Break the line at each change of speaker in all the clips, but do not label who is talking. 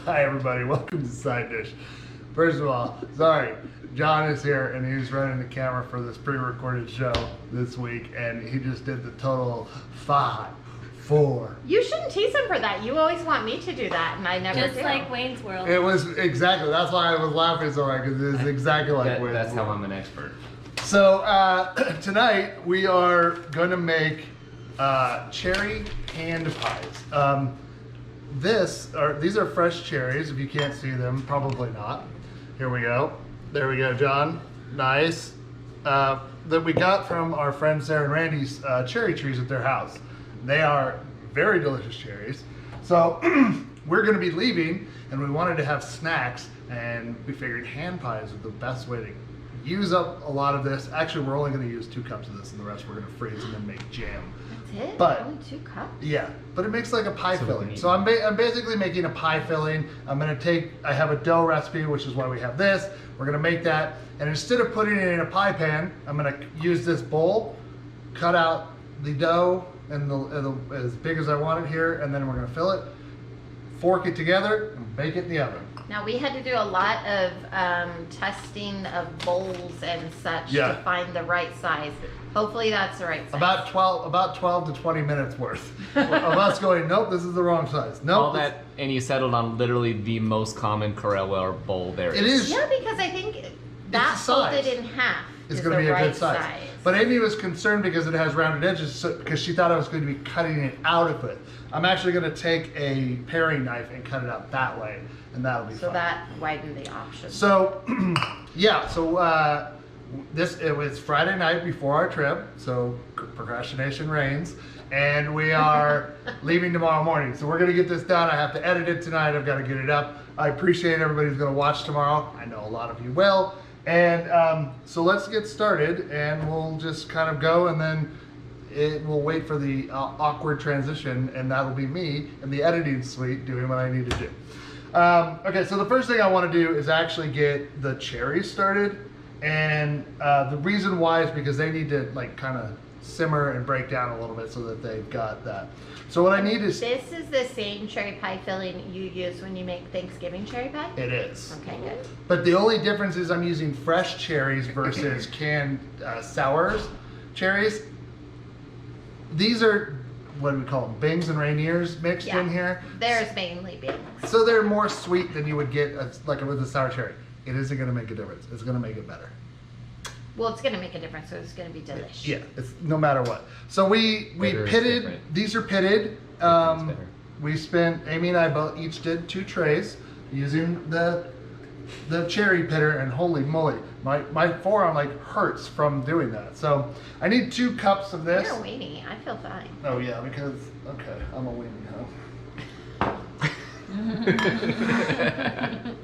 Hi everybody, welcome to Side Dish. First of all, sorry, John is here and he's running the camera for this pre-recorded show this week and he just did the total 5, 4.
You shouldn't tease him for that. You always want me to do that and I never do.
Just like Wayne's World.
It was exactly, that's why I was laughing so hard because it is exactly like Wayne's
That's how
World.
I'm an expert.
So tonight we are going to make cherry hand pies. These are fresh cherries. If you can't see them, probably not. Here we go. There we go, John. Nice. That we got from our friend Sarah and Randy's cherry trees at their house. They are very delicious cherries. So we're going to be leaving, and we wanted to have snacks, and we figured hand pies are the best way to use up a lot of this. Actually, we're only going to use 2 cups of this, and the rest we're going to freeze and then make jam.
That's it?
But-
only 2 cups?
Yeah, but it makes like a pie
So
filling.
neat.
So I'm basically making a pie filling. I have a dough recipe, which is why we have this. We're gonna make that, and instead of putting it in a pie pan, I'm gonna use this bowl, cut out the dough and as big as I want it here, and then we're gonna fill it, fork it together, and bake it in the oven.
Now we had to do a lot of testing of bowls and such
Yeah.
to find the right size. Hopefully that's the right size.
About 12 to 20 minutes worth of us going, nope, this is the wrong size. Nope.
All that, and you settled on literally the most common Corella bowl there
It
Yeah, because I think that
the size.
folded in half
It's
is
going to
the
be a
right
good size. But Amy was concerned because it has rounded edges, because she thought I was going to be cutting it out of it. I'm actually going to take a paring knife and cut it out that way, and that'll be
So
fine.
that widened the option.
So, yeah, so it was Friday night before our trip, so procrastination reigns, and we are leaving tomorrow morning. So we're going to get this done. I have to edit it tonight. I've got to get it up. I appreciate everybody who's going to watch tomorrow. I know a lot of you will. And so let's get started, and we'll just kind of go, and then we'll wait for the awkward transition, and that'll be me in the editing suite doing what I need to do. Okay, so the first thing I want to do is actually get the cherries started, and the reason why is because they need to like kind of simmer and break down a little bit so that they've got that. So what I need is
This is the same cherry pie filling you use when you make Thanksgiving cherry pie?
it is.
Okay, good.
But the only difference is I'm using fresh cherries versus canned sours cherries. These are, what do we call them, Bings and Rainiers mixed in here.
There's mainly beans.
So they're more sweet than you would get like with a sour cherry. It isn't going to make a difference. It's going to make it better.
Well, it's going to make a difference, so it's going to be delicious.
Yeah, it's no matter what. So we
Bitter is
pitted.
different.
These are pitted.
Better.
We spent, Amy and I each did 2 trays using the cherry pitter, and holy moly, my forearm like hurts from doing that. So I need 2 cups of this.
You're a weenie. I feel fine.
Oh yeah, because okay, I'm a weenie, huh?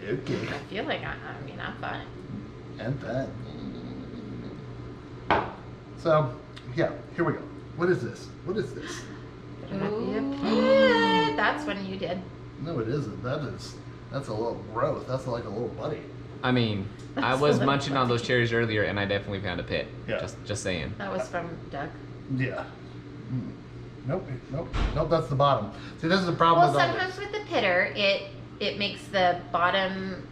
Okay.
I feel like I'm fine.
And that. So yeah, here we go. What is this? What is this?
Better not be a
Ooh.
pit. That's when you did.
No, it isn't. That's a little gross. That's like a little buddy.
I mean, I
That's
was
a little
munching on those cherries earlier, and I definitely found a pit.
Yeah.
Just saying.
That was from Doug.
Yeah. Nope. That's the bottom. See, this is the problem
Well,
with all
sometimes
this.
with the pitter, it makes the bottom,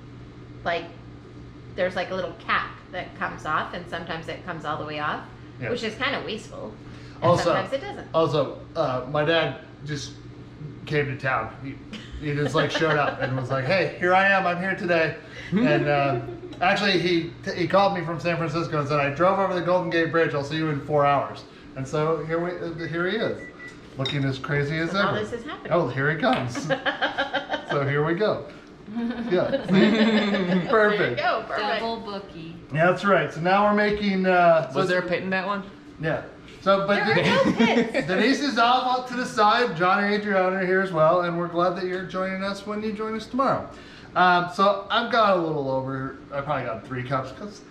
like, there's like a little cap that comes off, and sometimes it comes all the way off,
Yeah.
which is kind of wasteful. And
Also-
sometimes it doesn't.
Also, my dad just came to town. He just like showed up and was like, "Hey, here I am. I'm here today." And actually, he called me from San Francisco and said, "I drove over the Golden Gate Bridge. I'll see you in 4 hours." And so here he is, looking as crazy as
So
ever.
all this is happening.
Oh, here he comes. So here we go. Yeah. See?
There you
Perfect.
go. Perfect.
Double bookie.
Yeah, that's right. So now we're making.
Was there a pit in that one?
Yeah. So, but
There are no pits.
Denise is off to the side. John and Adriana are here as well, and we're glad that you're joining us when you join us tomorrow. So I've got a little over. I probably got 3 cups because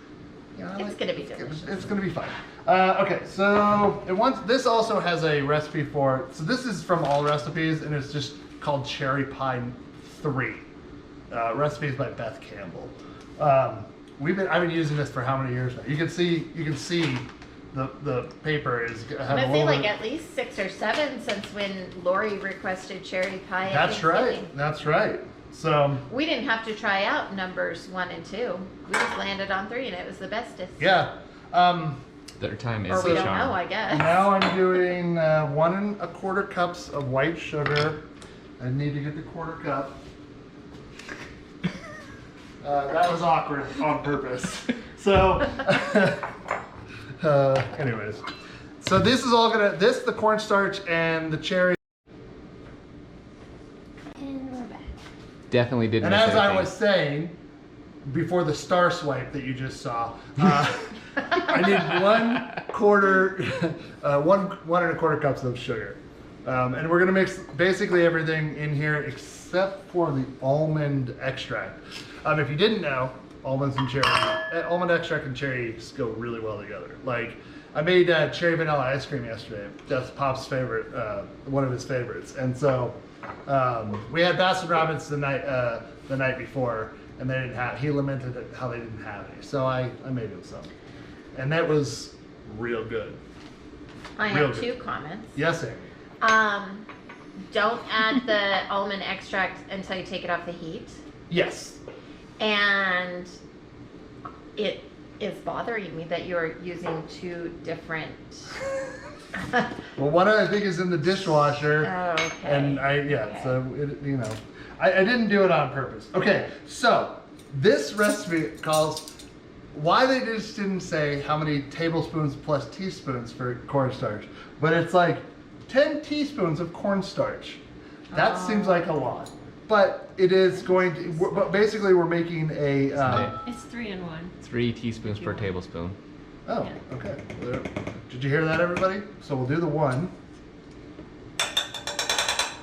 It's gonna be delicious.
It's gonna be fine. Okay, so this also has a recipe for. So this is from All Recipes, and it's just called Cherry Pie 3. Recipes by Beth Campbell. I've been using this for how many years now? You can see the paper is
I'm
have a
gonna say
little
like
bit.
at least 6 or 7 since when Lori requested cherry pie. At
That's right.
Thanksgiving.
That's right. So
We didn't have to try out numbers 1 and 2. We just landed on 3, and it was the bestest.
yeah.
Third time
Or
is
we
the
don't know,
charm.
I guess.
Now I'm doing 1¼ cups of white sugar. I need to get the quarter cup. That was awkward on purpose. So, anyways, so this is all gonna the cornstarch and the cherry.
And we're back.
Definitely didn't
And
miss
as I
anything.
was saying before the star swipe that you just saw, I need 1¼ cups of sugar. And we're gonna mix basically everything in here except for the almond extract. If you didn't know, almond extract and cherries go really well together. Like, I made cherry vanilla ice cream yesterday. That's Pop's favorite, one of his favorites. And so we had Baskin Robbins the night before, and they didn't have. He lamented how they didn't have any, so I made him some, and that was real good.
I
Real
have
good.
2 comments.
Yes, Amy.
Don't add the almond extract until you take it off the heat.
Yes.
And it is bothering me that you're using 2 different.
Well, one I think is in the dishwasher,
Okay.
and
Okay.
so I didn't do it on purpose. Okay, so this recipe calls. Why they just didn't say how many tablespoons plus teaspoons for cornstarch, but it's like 10 teaspoons of cornstarch. That seems like a lot, but it is going to. But basically, we're making a.
It's 3 in 1.
3 teaspoons per tablespoon.
Oh, okay. Did you hear that, everybody? So we'll do the 1.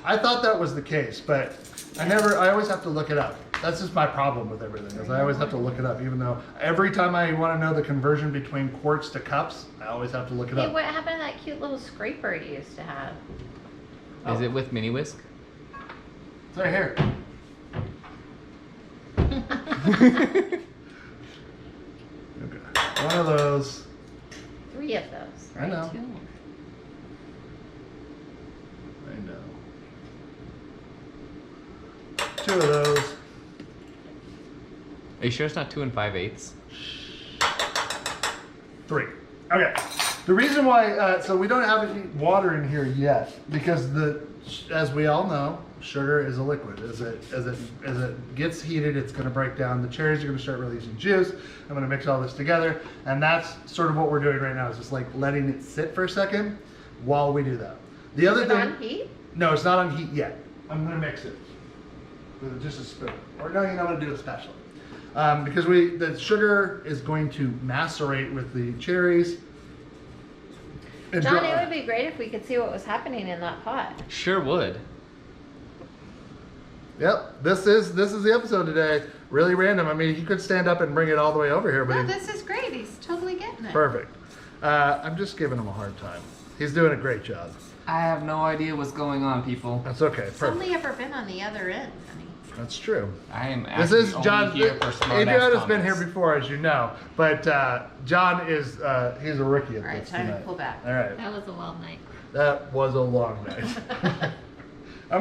I thought that was the case, but I always have to look it up. That's just my problem with everything, is I always have to look it up, even though every time I want to know the conversion between quarts to cups, I always have to look it
Hey,
up.
what happened to that cute little scraper you used to have?
Oh.
Is it with mini whisk?
It's right here. Okay. One of those.
3 of those.
I know.
2.
I know. 2 of those.
Are you sure it's not 2 5/8?
3. Okay. The reason why, so we don't have any water in here yet, because as we all know, sugar is a liquid. As it gets heated, it's going to break down. The cherries are going to start releasing juice. I'm going to mix all this together, and that's sort of what we're doing right now. Is just like letting it sit for a second while we do that. The other
Is it
thing,
on heat?
no, it's not on heat yet. I'm going to mix it with just a spoon, or no, I'm going to do it special, because the sugar is going to macerate with the cherries. and
John,
dry.
it would be great if we could see what was happening in that pot.
Sure would.
Yep, this is the episode today. Really random. I mean, he could stand up and bring it all the way over here, but
No,
he-
this is great. He's totally getting it.
perfect. I'm just giving him a hard time. He's doing a great job.
I have no idea what's going on, people.
That's okay.
It's
Perfect.
only ever been on the other end, honey.
That's true.
I am
This
actually
is John.
only here for smart
Adriana's been here before, as you know, but John is he's a rookie at
All right,
this
time to
tonight.
pull back.
All right,
That was a wild night.
that was a long night. I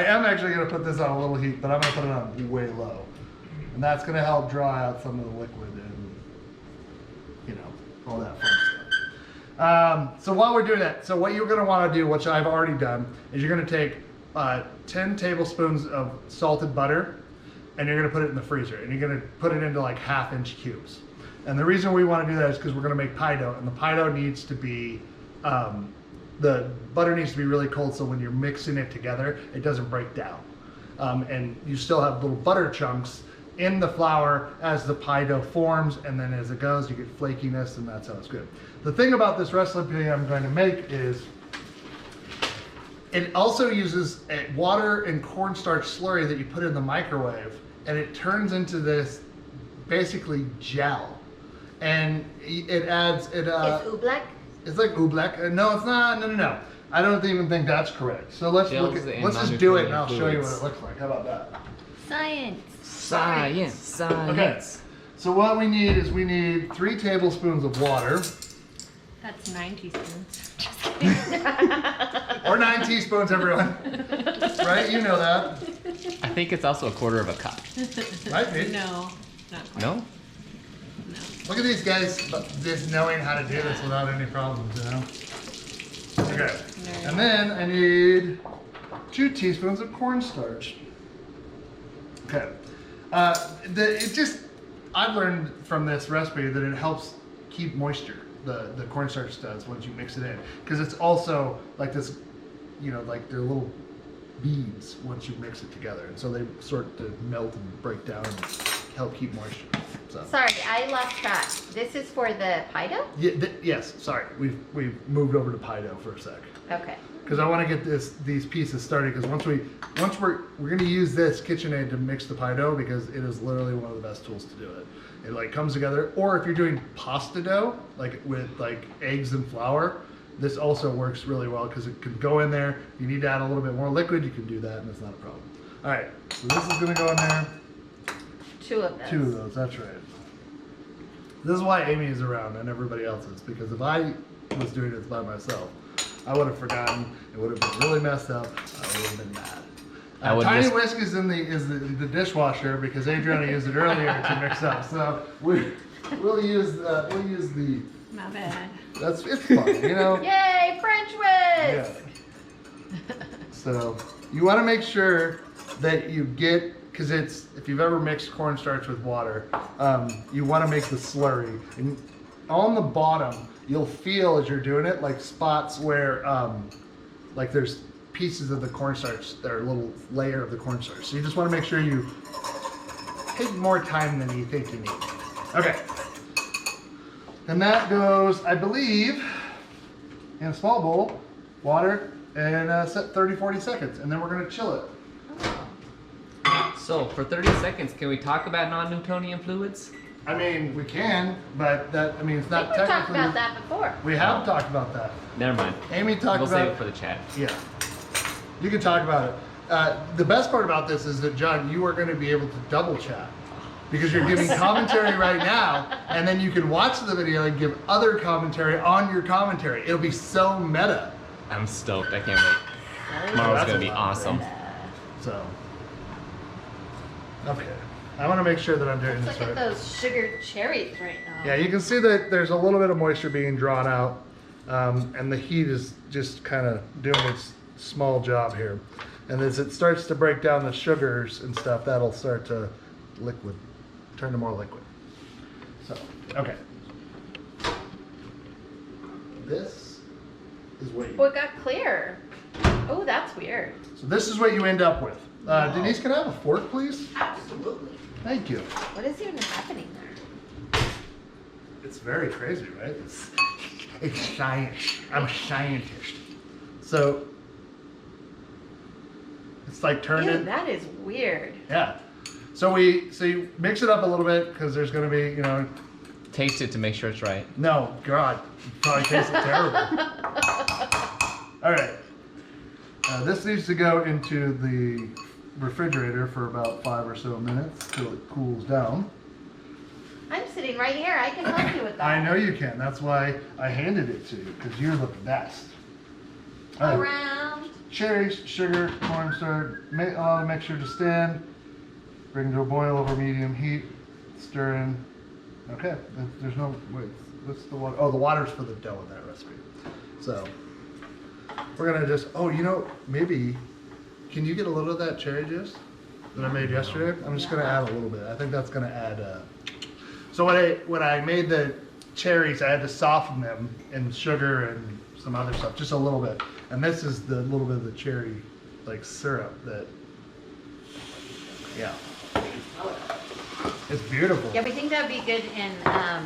am actually gonna put this on a little heat, but I'm gonna put it on way low, and that's gonna help draw out some of the liquid and all that fun stuff. So while we're doing that, so what you're gonna want to do, which I've already done, is you're gonna take 10 tablespoons of salted butter, and you're gonna put it in the freezer, and you're gonna put it into like 1/2-inch cubes. And the reason we want to do that is because we're gonna make pie dough, and the pie dough needs to be the butter needs to be really cold, so when you're mixing it together, it doesn't break down. And you still have little butter chunks in the flour as the pie dough forms, and then as it goes, you get flakiness, and that's how it's good. The thing about this recipe I'm going to make is it also uses a water and cornstarch slurry that you put in the microwave, and it turns into this basically gel. And it adds it.
Is oobleck?
It's like oobleck. No, it's not. No. I don't even think that's correct. So let's
Gels
look at.
and
Let's just do it, and I'll
non-nutritive
show you what
fluids.
it looks like. How about that?
Science.
Science.
Okay. So what we need is 3 tablespoons of water,
That's 9 teaspoons. Just kidding.
or 9 teaspoons, everyone. Right? You know that.
I think it's also a quarter of a cup.
Might be.
No, not quite.
No?
No.
Look at these guys just knowing how to do this without any problems, you know? Okay. And then I need 2 teaspoons of cornstarch. Okay. I've learned from this recipe that it helps keep moisture. The cornstarch does once you mix it in, because it's also like this, you know, like they're little beads once you mix it together, and so they sort to melt and break down and help keep moisture. So.
Sorry, I lost track. This is for the pie dough?
Yeah, yes. Sorry, we've moved over to pie dough for a sec.
Okay.
Because I want to get these pieces started. Because once we're going to use this KitchenAid to mix the pie dough, because it is literally one of the best tools to do it. It like comes together. Or if you're doing pasta dough, like with like eggs and flour, this also works really well because it can go in there. If you need to add a little bit more liquid, you can do that, and it's not a problem. All right, so this is going to go in there.
2 of those.
2 of those. That's right. This is why Amy is around and everybody else is, because if I was doing this by myself, I would have forgotten. It would have been really messed up. I would have been mad. Tiny whisk is in the dishwasher because Adriana used it earlier to mix up. So we'll use the.
Not bad.
It's fun, you know.
Yay, French whisk!
Yeah. So you want to make sure that you get, because if you've ever mixed cornstarch with water, you want to make the slurry. And on the bottom, you'll feel as you're doing it like spots where like there's pieces of the cornstarch that are a little layer of the cornstarch. So you just want to make sure you take more time than you think you need. Okay. And that goes, I believe, in a small bowl, water, and set 30-40 seconds. And then we're going to chill it.
So, for 30 seconds, can we talk about non-Newtonian fluids?
I mean, we can, but it's
I
not
think we talked
technically.
about that before.
We have talked about that.
Never mind.
Amy talked
We'll
about
save it for the chat.
Yeah. You can talk about it. The best part about this is that, John, you are going to be able to double chat. Because you're giving commentary right now, and then you can watch the video and give other commentary on your commentary. It'll be so meta.
I'm stoked. I can't wait. Tomorrow's going to be awesome.
So, okay. I want to make sure that I'm doing
Let's
this
look
right.
at those sugar cherries right now.
Yeah, you can see that there's a little bit of moisture being drawn out, and the heat is just kind of doing its small job here. And as it starts to break down the sugars and stuff, that'll start to turn to more liquid. So, okay. This is what
Oh, it got clear. Oh, that's weird.
So this is what you end up with. Denise, can I have a fork, please?
Absolutely.
Thank you.
What is even happening there?
It's very crazy, right? It's science. I'm a scientist. So it's like turning.
Ew, that is weird.
Yeah. So you mix it up a little bit because there's going to be,
Taste it to make sure it's right.
No, God, it probably tastes terrible. All right. This needs to go into the refrigerator for about 5 or so minutes till it cools down.
I'm sitting right here. I can help you with that.
I know you can. That's why I handed it to you, because you're the best. All right.
Around.
Cherries, sugar, cornstarch, allow the mixture to stand. Bring to a boil over medium heat. Stir in. Okay. There's no, wait, what's the water? Oh, the water's for the dough in that recipe. So, we're going to just, maybe, can you get a little of that cherry juice that I made yesterday? I'm just going to add a little bit. I think that's going to add, so when I made the cherries, I had to soften them in sugar and some other stuff, just a little bit. And this is the little bit of the cherry, like syrup that, yeah. It's beautiful.
Yeah, we think that would be good in
a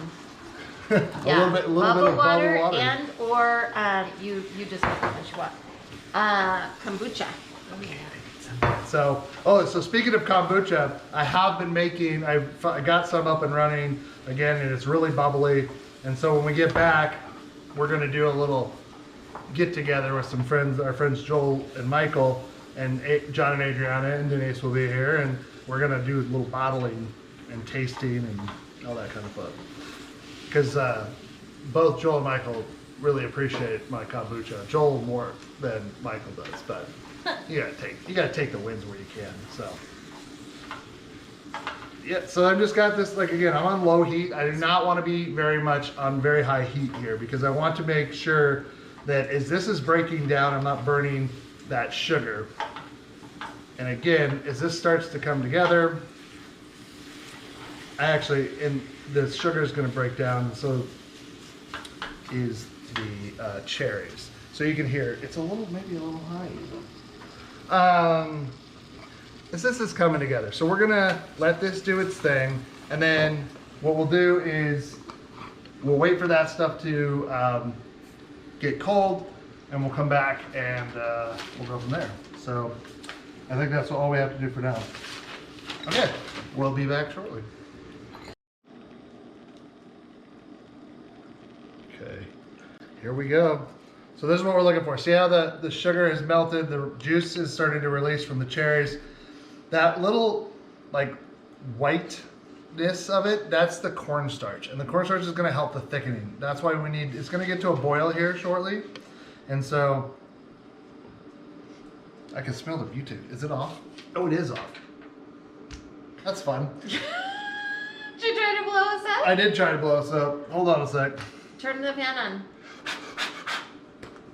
little bit of
bubble water,
bubble water.
and or you just how much what? Kombucha.
So speaking of kombucha, I have been making, I got some up and running again, and it's really bubbly. And so when we get back, we're going to do a little get together with some friends, our friends Joel and Michael, and John and Adriana, and Denise will be here, and we're going to do a little bottling and tasting and all that kind of fun. Because both Joel and Michael really appreciate my kombucha. Joel more than Michael does, but you gotta take the wins where you can. So yeah, so I've just got this, like, again, I'm on low heat. I do not want to be very much on very high heat here because I want to make sure that as this is breaking down, I'm not burning that sugar. And again, as this starts to come together, and the sugar is going to break down, and so is the cherries. So you can hear it's maybe a little high. As this is coming together, so we're gonna let this do its thing, and then what we'll do is we'll wait for that stuff to get cold, and we'll come back and we'll go from there. So I think that's all we have to do for now. Okay, we'll be back shortly. Okay, here we go. So this is what we're looking for. See how the sugar has melted, the juice is starting to release from the cherries. That little, like, whiteness of it, that's the cornstarch. And the cornstarch is going to help the thickening. That's why it's going to get to a boil here shortly. And so, I can smell the butane. Is it off? Oh, it is off. That's fun.
Did you try to blow us up?
I did try to blow us up. Hold on a sec.
Turn the fan on.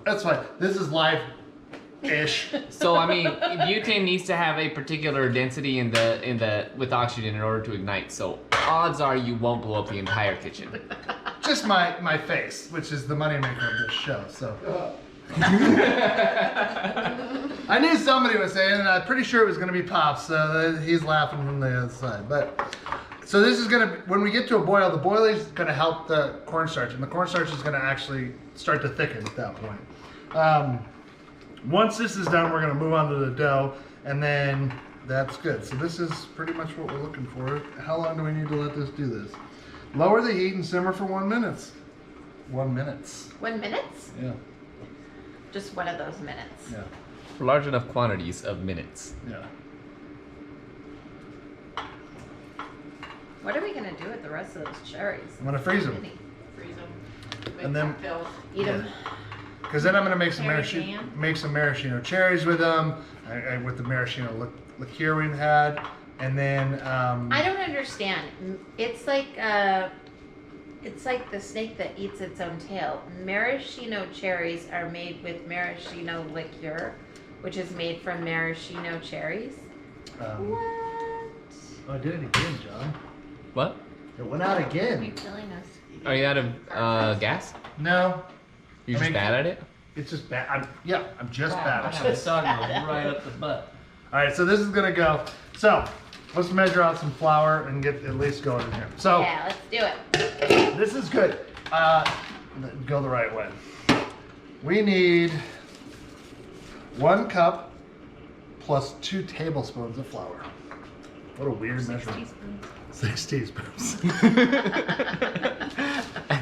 That's fine. This is live-ish.
So I mean, butane needs to have a particular density with oxygen in order to ignite. So odds are you won't blow up the entire kitchen.
Just my face, which is the moneymaker of this show. So I knew somebody was saying, and I'm pretty sure it was going to be Pops. So he's laughing from the other side. But so this is going to, when we get to a boil, the boil is going to help the cornstarch, and the cornstarch is going to actually start to thicken at that point. Once this is done, we're going to move on to the dough, and then that's good. So this is pretty much what we're looking for. How long do we need to let this do this? Lower the heat and simmer for 1 minute. 1 minute.
1 minute?
Yeah.
Just one of those minutes.
Yeah.
For large enough quantities of minutes.
Yeah.
What are we gonna do with the rest of those cherries?
I'm gonna freeze them.
Freeze them.
And then-
Eat them.
Because then I'm gonna make some
Cherry
maraschino,
jam?
cherries with them, with the maraschino liqueur we've had, and then
I don't understand. It's like the snake that eats its own tail. Maraschino cherries are made with maraschino liqueur, which is made from maraschino cherries. What?
Oh, I did it again, John.
What?
It went out
You're
again.
killing us.
Are you out of gas?
No,
You're
I
just
mean-
bad at it?
it's just bad. I'm just bad.
I have a song right up the butt.
All right, so this is gonna go. So let's measure out some flour and get at least going in here. So
Yeah, let's do it.
this is good. Go the right way. We need 1 cup plus 2 tablespoons of flour. What a weird measurement. 6 teaspoons.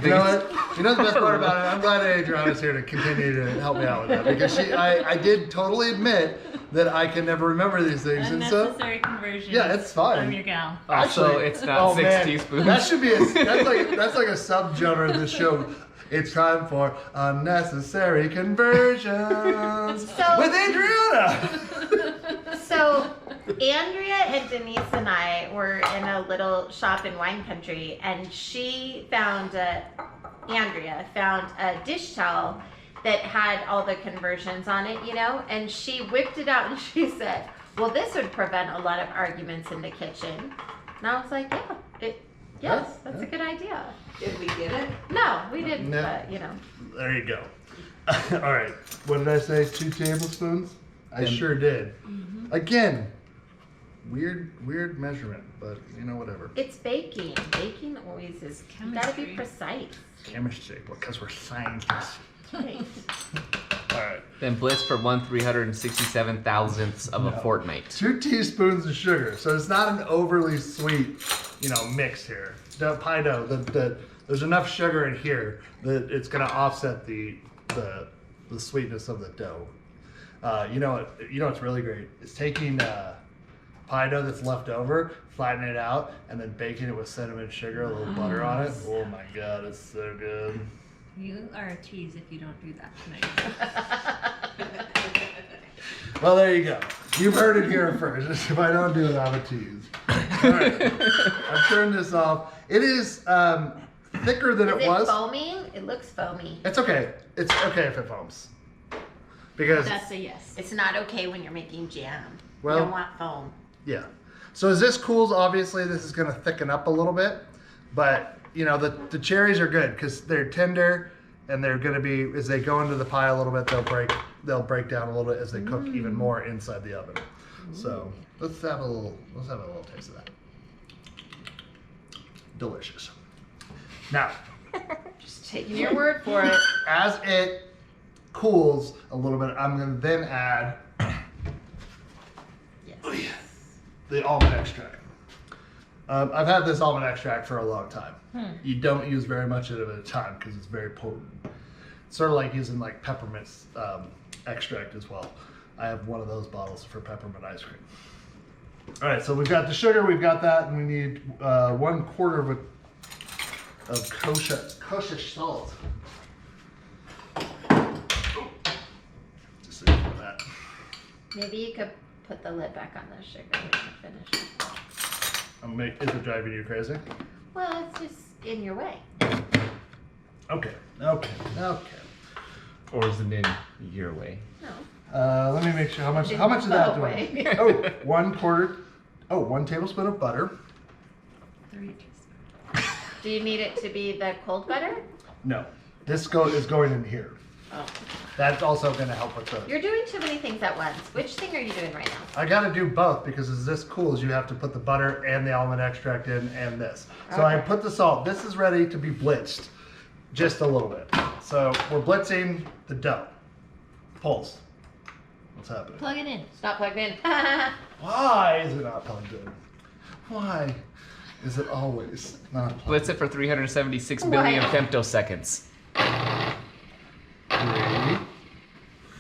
You know what? You know the best part about it? I'm glad Adriana is here to continue to help me out with that because I did totally admit that I can never remember these things, and so
Unnecessary conversion.
yeah, it's fine.
I'm your gal.
Also, it's not 6
man,
teaspoons.
That should be that's like a subgenre of this show. It's time for unnecessary conversions
So-
with Adriana.
So, Andrea and Denise and I were in a little shop in wine country, and Andrea found a dish towel that had all the conversions on it, and she whipped it out and she said, well, this would prevent a lot of arguments in the kitchen. And I was like, yes, that's a good idea.
Did we get it?
No, we didn't,
No.
but,
There you go. All right. What did I say? 2 tablespoons? I sure did. Again, weird measurement, but whatever.
It's baking. Baking always is, you gotta be
Chemistry.
precise.
Chemistry, because we're scientists.
Right.
All right.
Then blitz for 1/367,000th of a
No.
fortnight.
2 teaspoons of sugar, so it's not an overly sweet, mix here. The pie dough, there's enough sugar in here that it's gonna offset the sweetness of the dough. You know what's really great? It's taking pie dough that's left over, flattening it out, and then baking it with cinnamon sugar, a little butter on it. Oh my god, it's so good.
You are a tease if you don't do that tonight.
Well, there you go. You've heard it here first. If I don't do it, I'm a tease. All right. I've turned this off. It is thicker than
Is
it
it
was.
foaming? It looks foamy.
It's okay. It's okay if it foams. Because,
That's a yes.
It's not okay when you're making jam.
Well-
you don't want foam.
yeah. So as this cools, obviously this is going to thicken up a little bit. But, you know, the cherries are good because they're tender and they're going to be, as they go into the pie a little bit, they'll break down a little bit as they cook even more inside the oven. So let's have a little taste of that. Delicious. Now,
Just taking your word for it.
as it cools a little bit, I'm going to then add
Yes.
the almond extract. I've had this almond extract for a long time. You don't use very much of it at a time because it's very potent. It's sort of like using like peppermint extract as well. I have one of those bottles for peppermint ice cream. All right, so we've got the sugar, we've got that, and we need 1/4 of kosher salt. Just leave it for that.
Maybe you could put the lid back on the sugar when you finish.
Is it driving you crazy?
Well, it's just in your way.
Okay.
Or is it in your way?
No.
Let me make sure how much
In
of that
the
do I
way.
need? Oh, 1/4. Oh, 1 tablespoon of butter.
3 teaspoons.
Do you need it to be the cold butter?
No, this is going in here.
Oh.
That's also going to help with the.
You're doing too many things at once. Which thing are you doing right now?
I got to do both because as this cools, you have to put the butter and the almond extract in and this. So I
Okay.
put the salt. This is ready to be blitzed, just a little bit. So we're blitzing the dough. Pulse. What's happening?
Plug it in.
It's not plugged in.
Why is it not plugged in? Why is it always not plugged
Blitz it for 376 billion
Why?
femtoseconds.
3,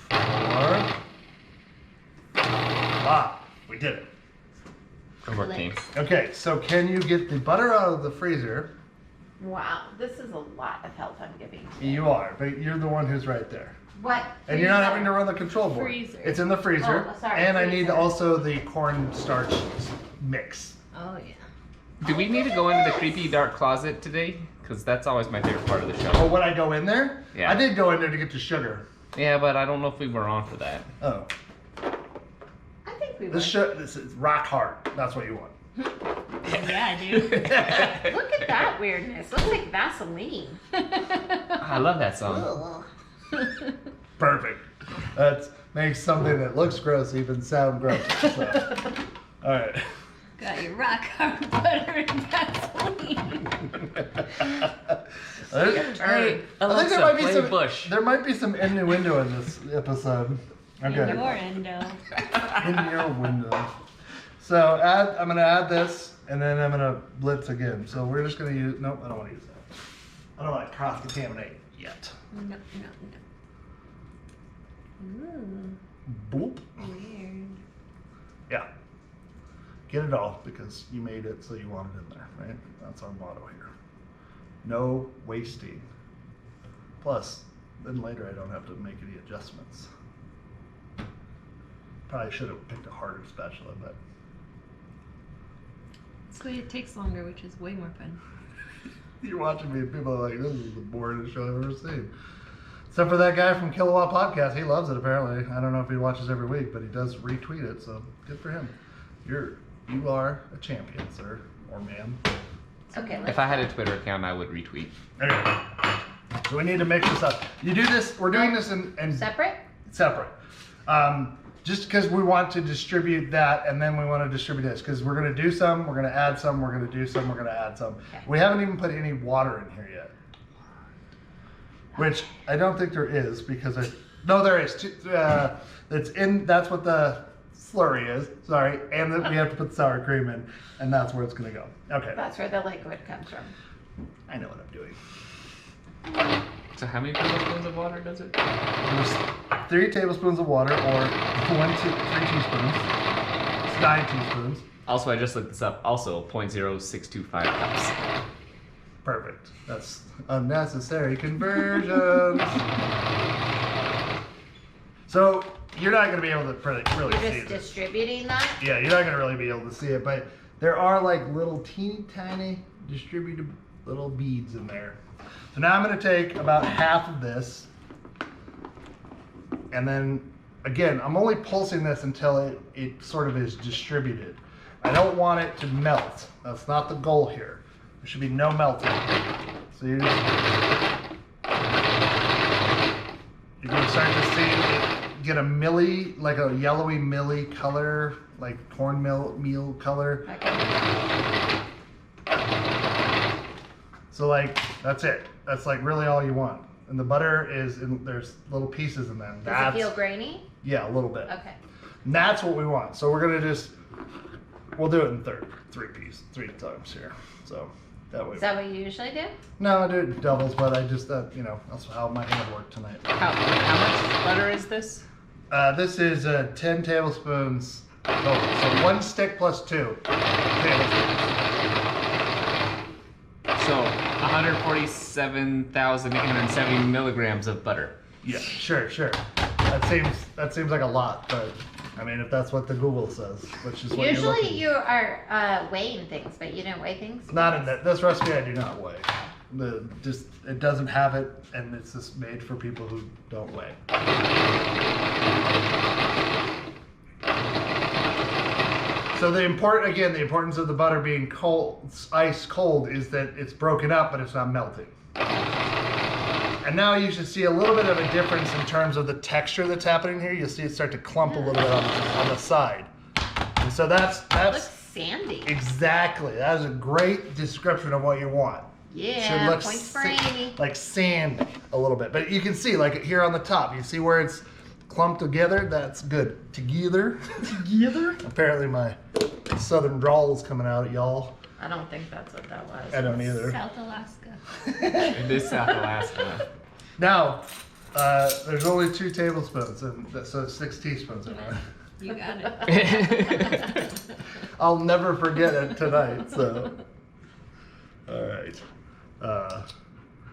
4, 5. We did it.
Good work, team.
Okay, so can you get the butter out of the freezer?
Wow, this is a lot of help I'm giving you.
You are, but you're the one who's right there.
What?
And you're not having to run the control board.
Freezer.
It's in the freezer.
Oh, sorry,
and I need
freezer.
also the cornstarch mix.
Oh, yeah.
Do we need to go into the creepy dark closet today? Because that's always my favorite part of the
Oh,
show.
when I go in there?
Yeah.
I did go in there to get the sugar.
Yeah, but I don't know if we were on for that.
Oh.
I think we
This
will.
this is rock hard. That's what you want.
Yeah, I do.
Look at that weirdness. Looks like Vaseline.
I love that song.
Ugh.
Perfect. That makes something that looks gross even sound gross. So. All right.
Got your rock hard butter and Vaseline.
Hey,
I think
Alexa,
there might be
play
some
Bush.
There might be some innuendo in this episode. Okay.
In your endo.
In your window. So I'm gonna add this, and then I'm gonna blitz again. So we're just gonna use. Nope, I don't want to use that. I don't want to cross contaminate yet.
No. Ooh,
Boop.
weird.
Yeah. Get it all because you made it, so you want it in there, right? That's our motto here. No wasting. Plus, then later I don't have to make any adjustments. Probably should have picked a harder spatula, but
So it takes longer, which is way more fun.
you're watching me and people are like, this is the boringest show I've ever seen. Except for that guy from Kilowatt Podcast. He loves it apparently. I don't know if he watches every week, but he does retweet it, so good for him. You are a champion, sir. Or ma'am.
Okay,
If I had a Twitter account, I would retweet.
Okay. So we need to mix this up. You do this, we're doing this in
separate?
separate. Just because we want to distribute that and then we want to distribute this. Because we're going to do some, we're going to add some, we're going to do some, we're going to add some.
Okay.
We haven't even put any water in here yet. Which I don't think there is because no, there is. That's what the slurry is. Sorry. And then we have to put sour cream in. And that's where it's going to go. Okay.
That's where the liquid comes from.
I know what I'm doing.
So how many tablespoons of water does it?
There's 3 tablespoons of water or 3 teaspoons. It's 9 teaspoons.
Also, I just looked this up. Also, 0.0625 cups.
Perfect. That's unnecessary conversions. So you're not going to be able to really
You're
see
just
this.
distributing that?
Yeah, you're not going to really be able to see it, but there are like little teeny tiny distributed little beads in there. So now I'm going to take about half of this, and then again, I'm only pulsing this until it sort of is distributed. I don't want it to melt. That's not the goal here. There should be no melting. So you're going to start to see it get a millie, like a yellowy millie color, like meal color.
Okay.
So like, that's it. That's like really all you want. And the butter is, there's little pieces in them.
Does it feel grainy?
Yeah, a little bit.
Okay.
And that's what we want. So we're gonna we'll do it in three times here. So that way.
Is that what you usually do?
No, I do it in doubles, but I just, that's how my hand worked tonight.
How much butter is this?
This is 10 tablespoons. Oh, so 1 stick plus 2 tablespoons.
So 147,870 milligrams of butter.
Yeah, sure. That seems like a lot, but I mean, if that's what the Google says, which is what
Usually
you're looking.
you are weighing things, but you didn't weigh things?
Not in this recipe. I do not weigh. It doesn't have it, and it's just made for people who don't weigh. So the importance of the butter being cold, ice cold, is that it's broken up, but it's not melting. And now you should see a little bit of a difference in terms of the texture that's happening here. You'll see it start to clump a little bit on the side. And so
It looks
that's
sandy.
exactly. That is a great description of what you want.
Yeah, points for Amy.
Like sand a little bit. But you can see, like here on the top, you see where it's clumped together? That's good. Together? Together? Apparently my southern drawl is coming out at y'all.
I don't think that's what that was.
I don't either.
South Alaska.
It is South Alaska.
Now, there's only 2 tablespoons, so 6 teaspoons in there.
You got it.
I'll never forget it tonight, so. All right.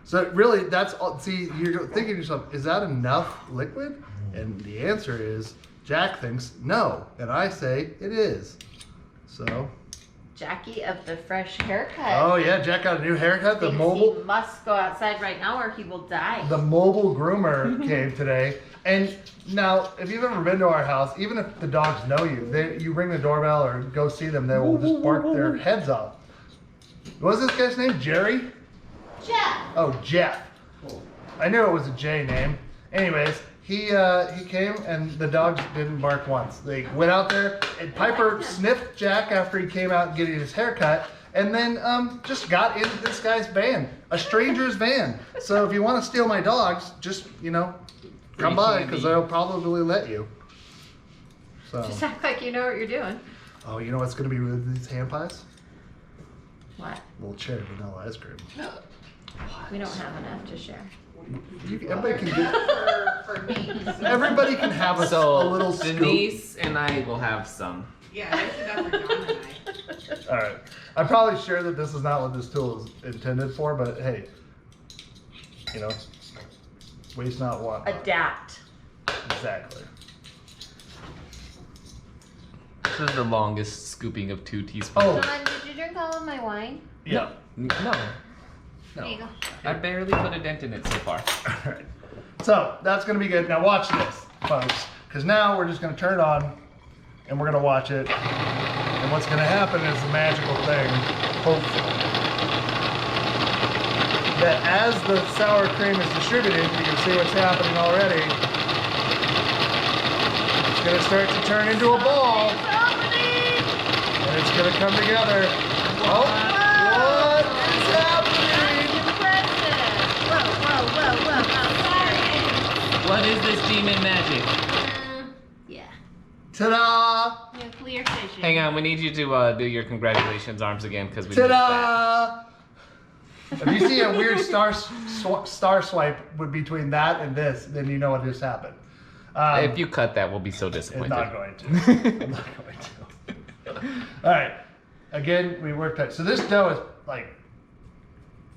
So really, that's all. See, you're thinking to yourself, is that enough liquid? And the answer is, Jack thinks no, and I say it is. So.
Jackie of the fresh haircut.
Oh yeah, Jack got a new haircut. The
Thinks
mobile.
he must go outside right now or he will die.
The mobile groomer came today. And now, if you've ever been to our house, even if the dogs know you, you ring the doorbell or go see them, they will just bark their heads off. What was this guy's name? Jerry?
Jeff.
Oh, Jeff. I knew it was a J name. Anyways, he came and the dogs didn't bark once. They went out there and Piper sniffed Jack after he came out getting his haircut, and then just got into this guy's van, a stranger's van. So if you want to steal my dogs, just come by, because they'll probably let you. So.
Just act like you know what you're doing.
Oh, you know what's gonna be with these hand pies?
What?
A little cherry vanilla ice cream.
We don't have enough to share.
Everybody can get.
For me.
Everybody can have a little scoop.
Denise and I will have some.
Yeah, there's enough for John and I.
All right. I'm probably sure that this is not what this tool is intended for, but hey, waste not, want not.
Adapt.
Exactly.
This is the longest scooping of 2 teaspoons.
Oh.
John, did you drink all of my wine?
Yeah.
No,
There you go.
I barely put a dent in it so far.
All right. So that's gonna be good. Now watch this, folks, because now we're just gonna turn it on, and we're gonna watch it. And what's gonna happen is the magical thing, hopefully, that as the sour cream is distributed, you can see what's happening already. It's gonna start to turn into a ball, and it's gonna come together. Oh, what is happening?
Whoa. Sorry.
What is this demon magic?
Yeah.
Ta-da!
Nuclear fission.
Hang on, we need you to do your congratulations arms again because we missed that.
Ta-da! If you see a weird star swipe between that and this, then you know what just happened.
If you cut that, we'll be so
I'm
disappointed.
not going to. I'm not going to. All right. Again, we worked out. So this dough is like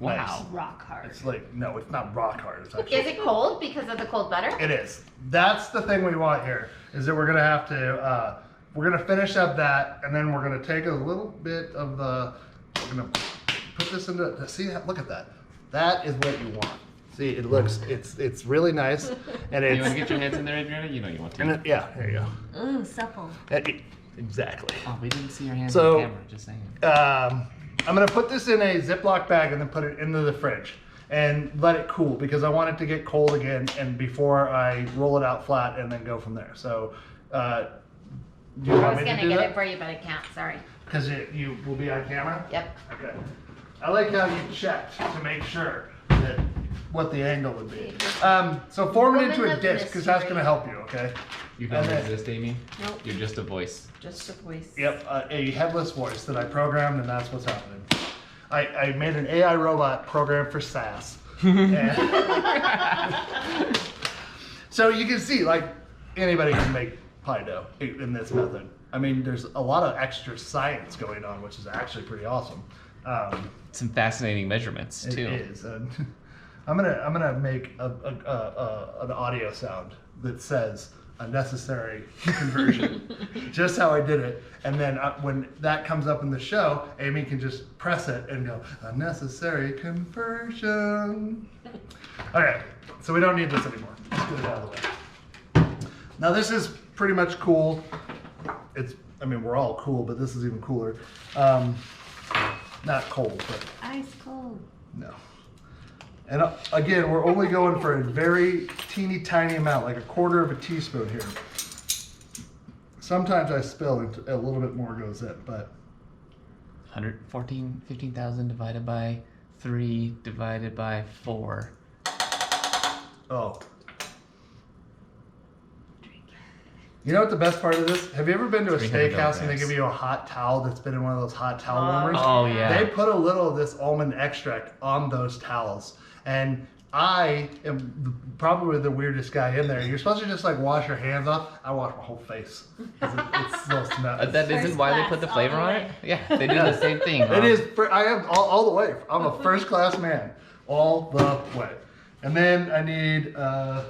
Wow.
Rock hard.
It's like, no, it's not rock hard. It's actually.
Is it cold because of the cold butter?
It is. That's the thing we want here, is that we're gonna have to, we're gonna finish up that, and then we're gonna take a little bit of the, we're gonna put this into, see, look at that. That is what you want. See, it looks, it's really nice, and
You want to
it's,
get your hands in there, Adriana? You know you want to.
and it, yeah, there you go.
Ooh, supple.
Exactly.
Oh, we didn't see your hands
So-
on camera. Just saying.
I'm gonna put this in a Ziploc bag and then put it into the fridge and let it cool because I want it to get cold again and before I roll it out flat and then go from there. So, do you
I
want
was
me to
gonna
do
get
that?
it for you, but I can't. Sorry.
Because you will be on camera?
Yep.
Okay. I like how you checked to make sure that what the angle would be. So form it into a
Woman of
disc because that's going to
mystery.
help you, okay?
You
And
don't
then-
exist, Amy.
Nope.
You're just a voice.
Just a voice.
Yep, a headless voice that I programmed and that's what's happening. I made an AI robot program for SAS. And- so you can see, like, anybody can make pie dough in this method. I mean, there's a lot of extra science going on, which is actually pretty awesome.
Some fascinating measurements
It
too.
is. And I'm gonna make an audio sound that says a necessary conversion, just how I did it. And then when that comes up in the show, Amy can just press it and go a necessary conversion. Okay, so we don't need this anymore. Let's get it out of the way. Now this is pretty much cool. I mean, we're all cool, but this is even cooler. Not cold, but
Ice cold.
no. And again, we're only going for a very teeny tiny amount, like a quarter of a teaspoon here. Sometimes I spill and a little bit more goes in, but
15,000 divided by 3 divided by 4.
oh. You know what the best part of this? Have you ever been to a
300
steakhouse and they
milligrams.
give you a hot towel that's been in one of those hot towel
Oh,
warmers?
Oh yeah.
They put a little of this almond extract on those towels. And I am probably the weirdest guy in there. You're supposed to just like wash your hands off. I wash my whole face. It's so smelly.
That isn't
First
why they
class
put the
all
flavor
the
on
way.
it? Yeah, they do the same thing.
It is. I am all the way. I'm a first class man, all the way. And then I need a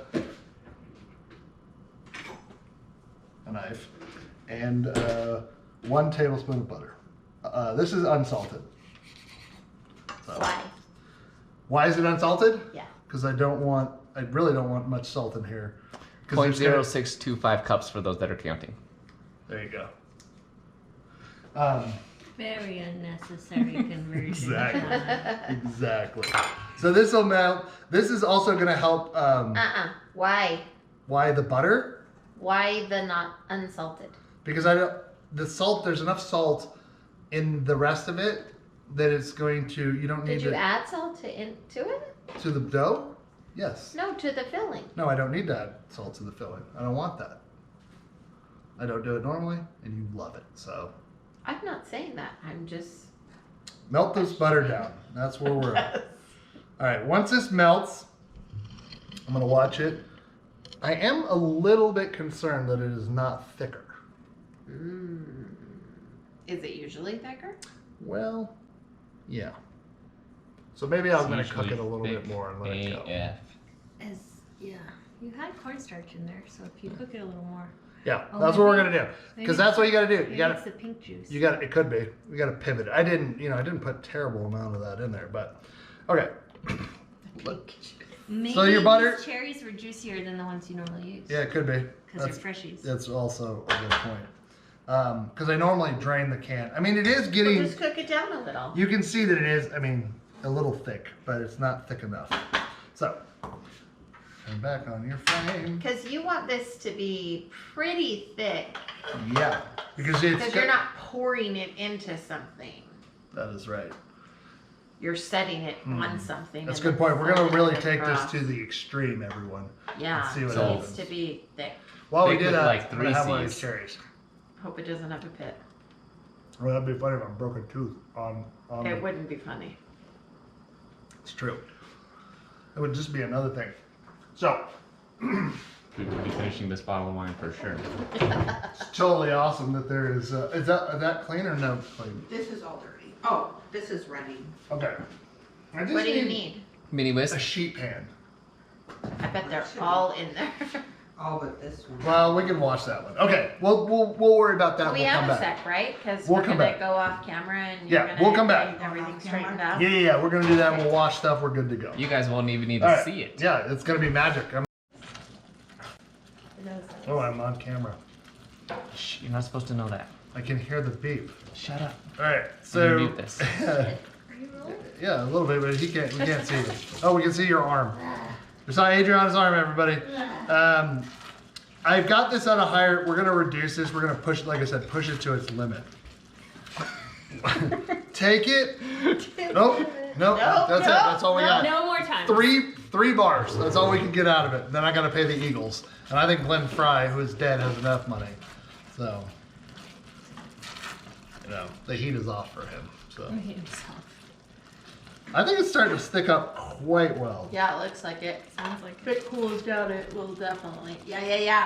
knife and 1 tablespoon of butter. This is unsalted. So,
Why?
why is it unsalted?
Yeah.
Because I really don't want much salt in here. 'Cause there's gonna-
0.0625 cups for those that are counting.
There you go.
Very unnecessary conversion.
Exactly. Exactly. So this will melt. This is also going to help.
Why?
Why the butter?
Why the not unsalted?
Because the salt. There's enough salt in the rest of it that it's going to. You don't need
Did you
to
add salt to it?
to the dough. Yes.
No, to the filling.
No, I don't need to add salt to the filling. I don't want that. I don't do it normally, and you love it. So
I'm not saying that. I'm just.
melt this butter down. That's where we're at. All right. Once this melts, I'm gonna watch it. I am a little bit concerned that it is not thicker.
Is it usually thicker?
Well, yeah. So maybe I'm
It's
gonna
usually
cook it a little bit
thick
more and let it go.
AF.
Yeah. You had cornstarch in there, so if you cook it a little more.
Yeah,
Oh,
that's what we're
maybe-
gonna do.
maybe
Because that's what you gotta do. You
Maybe
gotta,
it's the pink juice.
it could be. We gotta pivot it. I didn't put a terrible amount of that in there, but okay.
Maybe
So your butter-
these cherries were juicier than the ones you normally use.
Yeah, it could be.
Because they're freshies.
That's also a good point. Because I normally drain the can. I mean, it is
Well,
getting.
just cook it down a little.
You can see that it is. I mean, a little thick, but it's not thick enough. So, turn back on your flame.
Because you want this to be pretty thick.
Yeah, because it's.
Because you're not pouring it into something.
That is right.
You're setting it on something.
That's a
and
good point. We're
then
gonna really
folding it
take this
across.
to the extreme, everyone.
Yeah,
Let's see what
it needs
happens.
to be thick.
While we
Thick
do
with,
that,
like,
I'm gonna
3
have one of these
Cs.
cherries.
Hope it doesn't have a pit.
Well, that'd be funny if I broke a tooth on.
It wouldn't be funny.
It's true. It would just be another thing. So,
We will be finishing this bottle of wine for sure.
it's totally awesome that there is. Is that clean or no clean?
This is all dirty. Oh, this is running.
Okay. I just
What do you need?
Mini whisk.
a sheet pan.
I bet they're all in there.
All but this one.
Well, we can watch that one. Okay, we'll worry about that.
We
We'll
have
come
a
back.
sec, right? Because
We'll
we're
come
gonna
back.
go off camera and
Yeah,
you're gonna
we'll come back.
get everything
Off
straightened
camera?
out.
Yeah, we're gonna do that. We'll wash stuff. We're good to go.
You guys won't even need
All
to
right.
see it.
Yeah, it's gonna be magic. Oh, I'm on camera.
Shh, you're not supposed to know that.
I can hear the beep.
Shut up.
All right,
I'm
so
gonna mute this.
Are you rolling?
yeah, a little bit, but we can't see it. Oh, we can see your arm. We saw Adriana's arm, everybody. I've got this on a higher. We're gonna reduce this. We're gonna push, like I said, push it to its limit. Take it. Nope. Nope. That's it. That's all we got.
No more time.
Three bars. That's all we can get out of it. Then I gotta pay the Eagles, and I think Glenn Fry, who is dead, has enough money. So, the heat is off for him. So, I think it's starting to stick up quite well.
Yeah, it looks like it.
Sounds like
If it cools down, it will definitely. Yeah.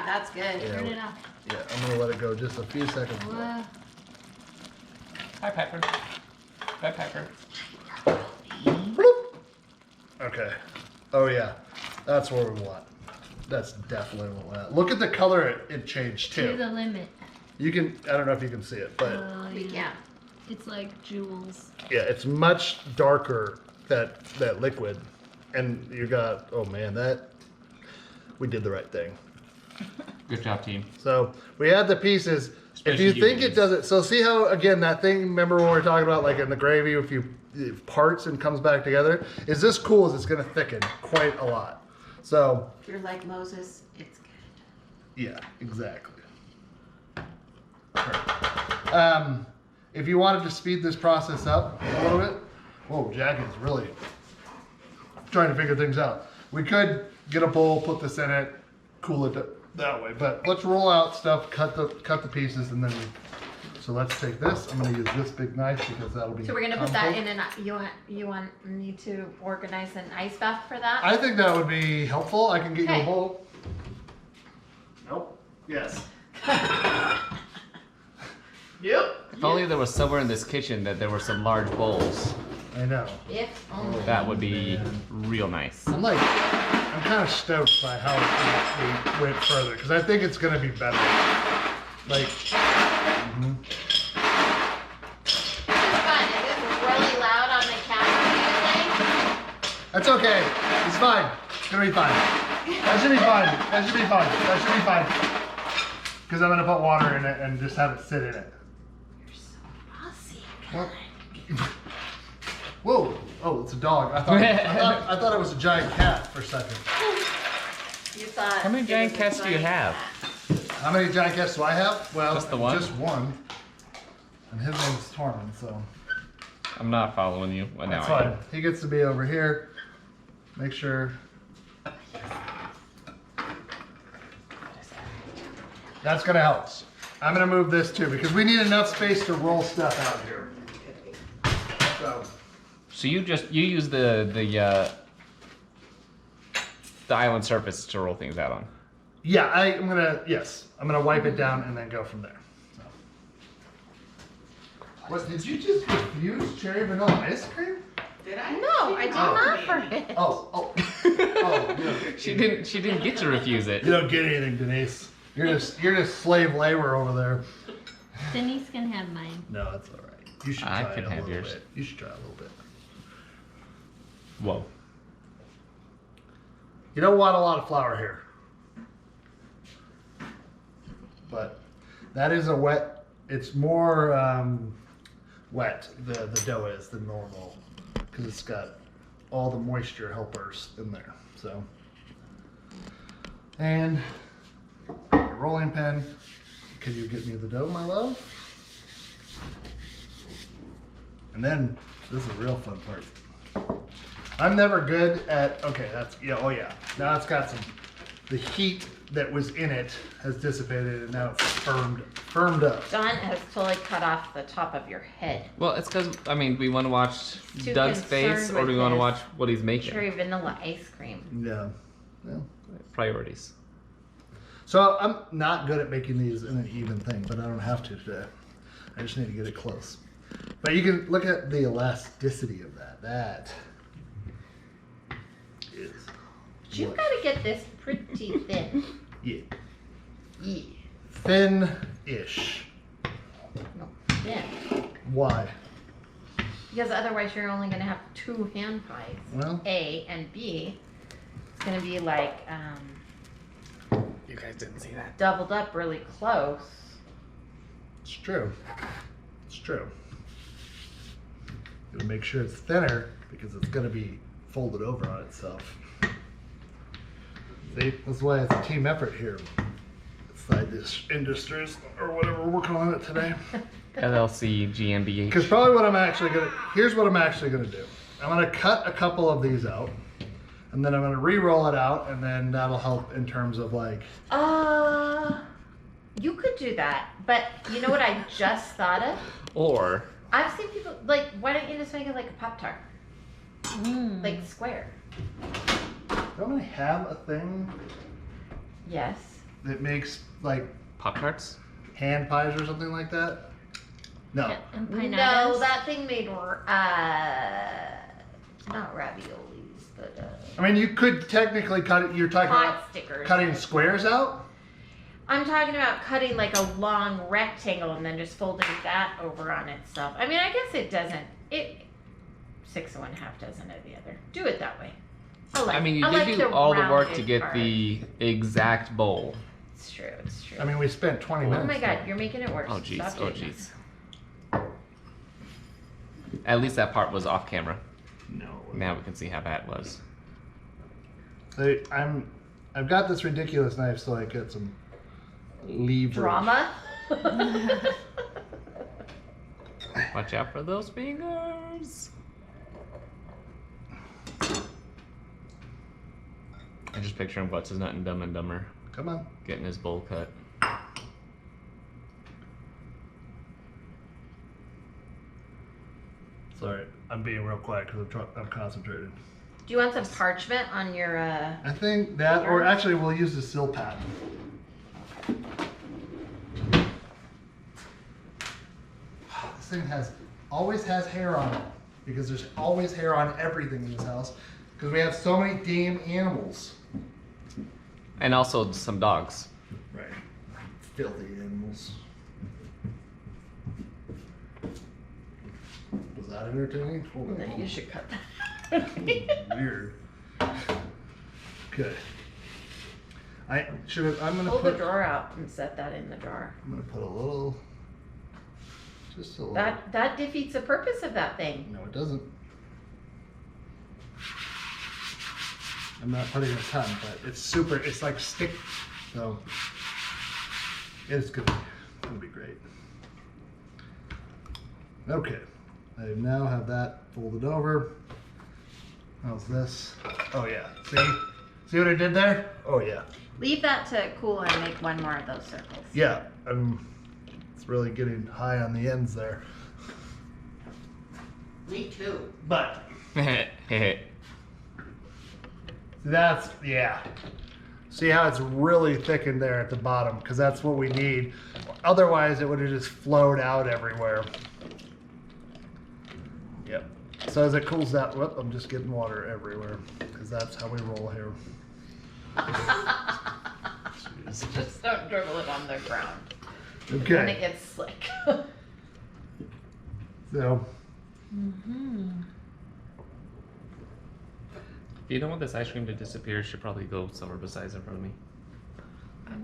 That's good.
Yeah.
Turn it off.
Yeah, I'm gonna let it go just a few seconds. more.
Wow.
Hi, Piper. Hi, Piper.
Bloop. Okay. Oh yeah, that's what we want. That's definitely what we want. Look at the color it changed
To
too.
the limit.
You can. I don't know if you can see it, but
We
Yeah.
can.
It's like jewels.
yeah, it's much darker that liquid, and you got. Oh man, we did the right thing.
Good job, team.
So we had the pieces. If
Especially
you
you
think
guys.
it doesn't, so see how again that thing. Remember when we were talking about like in the gravy, if you it parts and comes back together, is this cool? Is it's going to thicken quite a lot. So
If you're like Moses, it's good.
yeah, exactly. Perfect. If you wanted to speed this process up a little bit, whoa, Jack is really trying to figure things out. We could get a bowl, put this in it, cool it that way. But let's roll out stuff, cut the pieces, and then. So let's take this. I'm going to use this big knife because that'll be.
So we're gonna put that
comfort.
in you want me to organize an ice bath for that?
I think that would be helpful. I can get you a
Okay.
bowl. Nope. Yes.
Yep.
If only there was somewhere in this kitchen that there were some large bowls.
I know.
If only.
That would be real nice.
I'm kind of stoked by how we went further because I think it's going to be better. Like,
It's fun. It is really loud on the camera, do you think?
that's okay. It's fine. It's going to be fine. That should be fine. That should be fine. That should be fine. Because I'm going to put water in it and just have it sit in it.
You're so bossy.
What? Whoa. Oh, it's a dog. I thought it was a giant cat for a second.
You thought.
How many
it
giant
was a
cats do you
giant
have?
How many giant cats do I have? Well,
Just the one?
Just one. And his name's Torrin, so
I'm not following you. Well, now
that's
I
fine. He gets to be over here. Make sure. That's gonna help. I'm gonna move this too because we need enough space to roll stuff out here. So
So you use the island surface to roll things out on.
yeah, I'm gonna wipe it down and then go from there. So. What did you just refuse cherry vanilla ice cream?
Did I?
No, I did not for it.
Oh. You don't,
She didn't get to refuse it.
you don't get anything, Denise. You're just slave labor over there.
Denise can have mine.
No, that's all right. You should
I
try
can
it a
have
little
yours.
bit. You should try a little bit.
Whoa.
You don't want a lot of flour here. But that is a wet, it's more wet, the dough is than normal. Because it's got all the moisture helpers in there. So, and your rolling pin. Can you get me the dough, my love? And then, this is the real fun part. I'm never good at, okay, that's, yeah, oh yeah. Now it's got some, the heat that was in it has dissipated and now it's firmed up.
Don has totally cut off the top of your head.
Well, it's because we want to watch
Too
Doug's
concerned
face, or do we
with
want to
his
watch what he's making?
Cherry vanilla ice cream.
Yeah. Yeah.
Priorities.
So I'm not good at making these in an even thing, but I don't have to today. I just need to get it close. But you can look at the elasticity of that.
But you've
What?
got to get this pretty thin.
Yeah.
Yeah.
Thin-ish.
Thin.
Why?
Because otherwise you're only going to have 2 hand pies.
Well,
A and B. It's going to be like
You guys didn't see that.
doubled up really close.
it's true. It's true. Gotta make sure it's thinner because it's gonna be folded over on itself. See, that's why it's a team effort here. Side Dish Industries or whatever we're calling it today.
LLC GmbH.
Because probably what I'm actually gonna, here's what I'm actually gonna do. I'm gonna cut a couple of these out, and then I'm gonna re-roll it out, and then that'll help in terms of like,
You could do that, but you know what I just thought of?
Or
I've seen people like, why don't you just make it like a Pop-Tart, like square?
don't I have a thing
Yes.
that makes like
Pop-Tarts?
hand pies or something like that? No.
And
No,
pineapples.
that thing made not raviolis, but
I mean, you could technically cut it. You're talking
pot
about
stickers.
cutting squares out.
I'm talking about cutting like a long rectangle and then just folding that over on itself. I mean, I guess it doesn't. It 6 of one, half dozen of the other. Do it that way.
I mean, you
I
did
like
do all the work to
rounded
get
part.
the exact bowl.
It's true. It's true.
I mean, we spent 20
oh
minutes.
my God, you're making it worse.
Oh jeez,
Stop
oh
doing
jeez. At least that part was off camera.
No.
Now we can see how bad it was.
So I've got this ridiculous knife, so I get some leverage.
Drama.
Watch out for those fingers. I just picture him, what's his nut in Dumb and Dumber,
Come on.
getting his bowl cut.
Sorry, I'm being real quiet because I'm concentrated.
Do you want some parchment on your?
I think that, or actually, we'll use the sill pad. This thing always has hair on it because there's always hair on everything in this house because we have so many damn animals.
And also some dogs.
Right. Filthy animals. Was that entertaining? Hold on,
No,
hold
you
on.
should cut that.
Weird. Okay. I'm gonna
Pull the
put.
drawer out and set that in the drawer.
I'm gonna put a little. Just a little.
That defeats the purpose of that thing.
No, it doesn't. I'm not putting a ton, but it's super. It's like stick. So it's gonna be great. Okay. I now have that folded over. How's this? Oh yeah. See what I did there? Oh yeah.
Leave that to cool and make one more of those circles.
Yeah. It's really getting high on the ends there.
Me too.
But that's, yeah. See how it's really thickened there at the bottom, because that's what we need. Otherwise, it would have just flowed out everywhere. Yep. So as it cools down, whoop, I'm just getting water everywhere, because that's how we roll here.
Just don't dribble it on the ground. Then it
Okay.
gets slick.
So,
If you don't want this ice cream to disappear, you should probably go somewhere besides in front of me.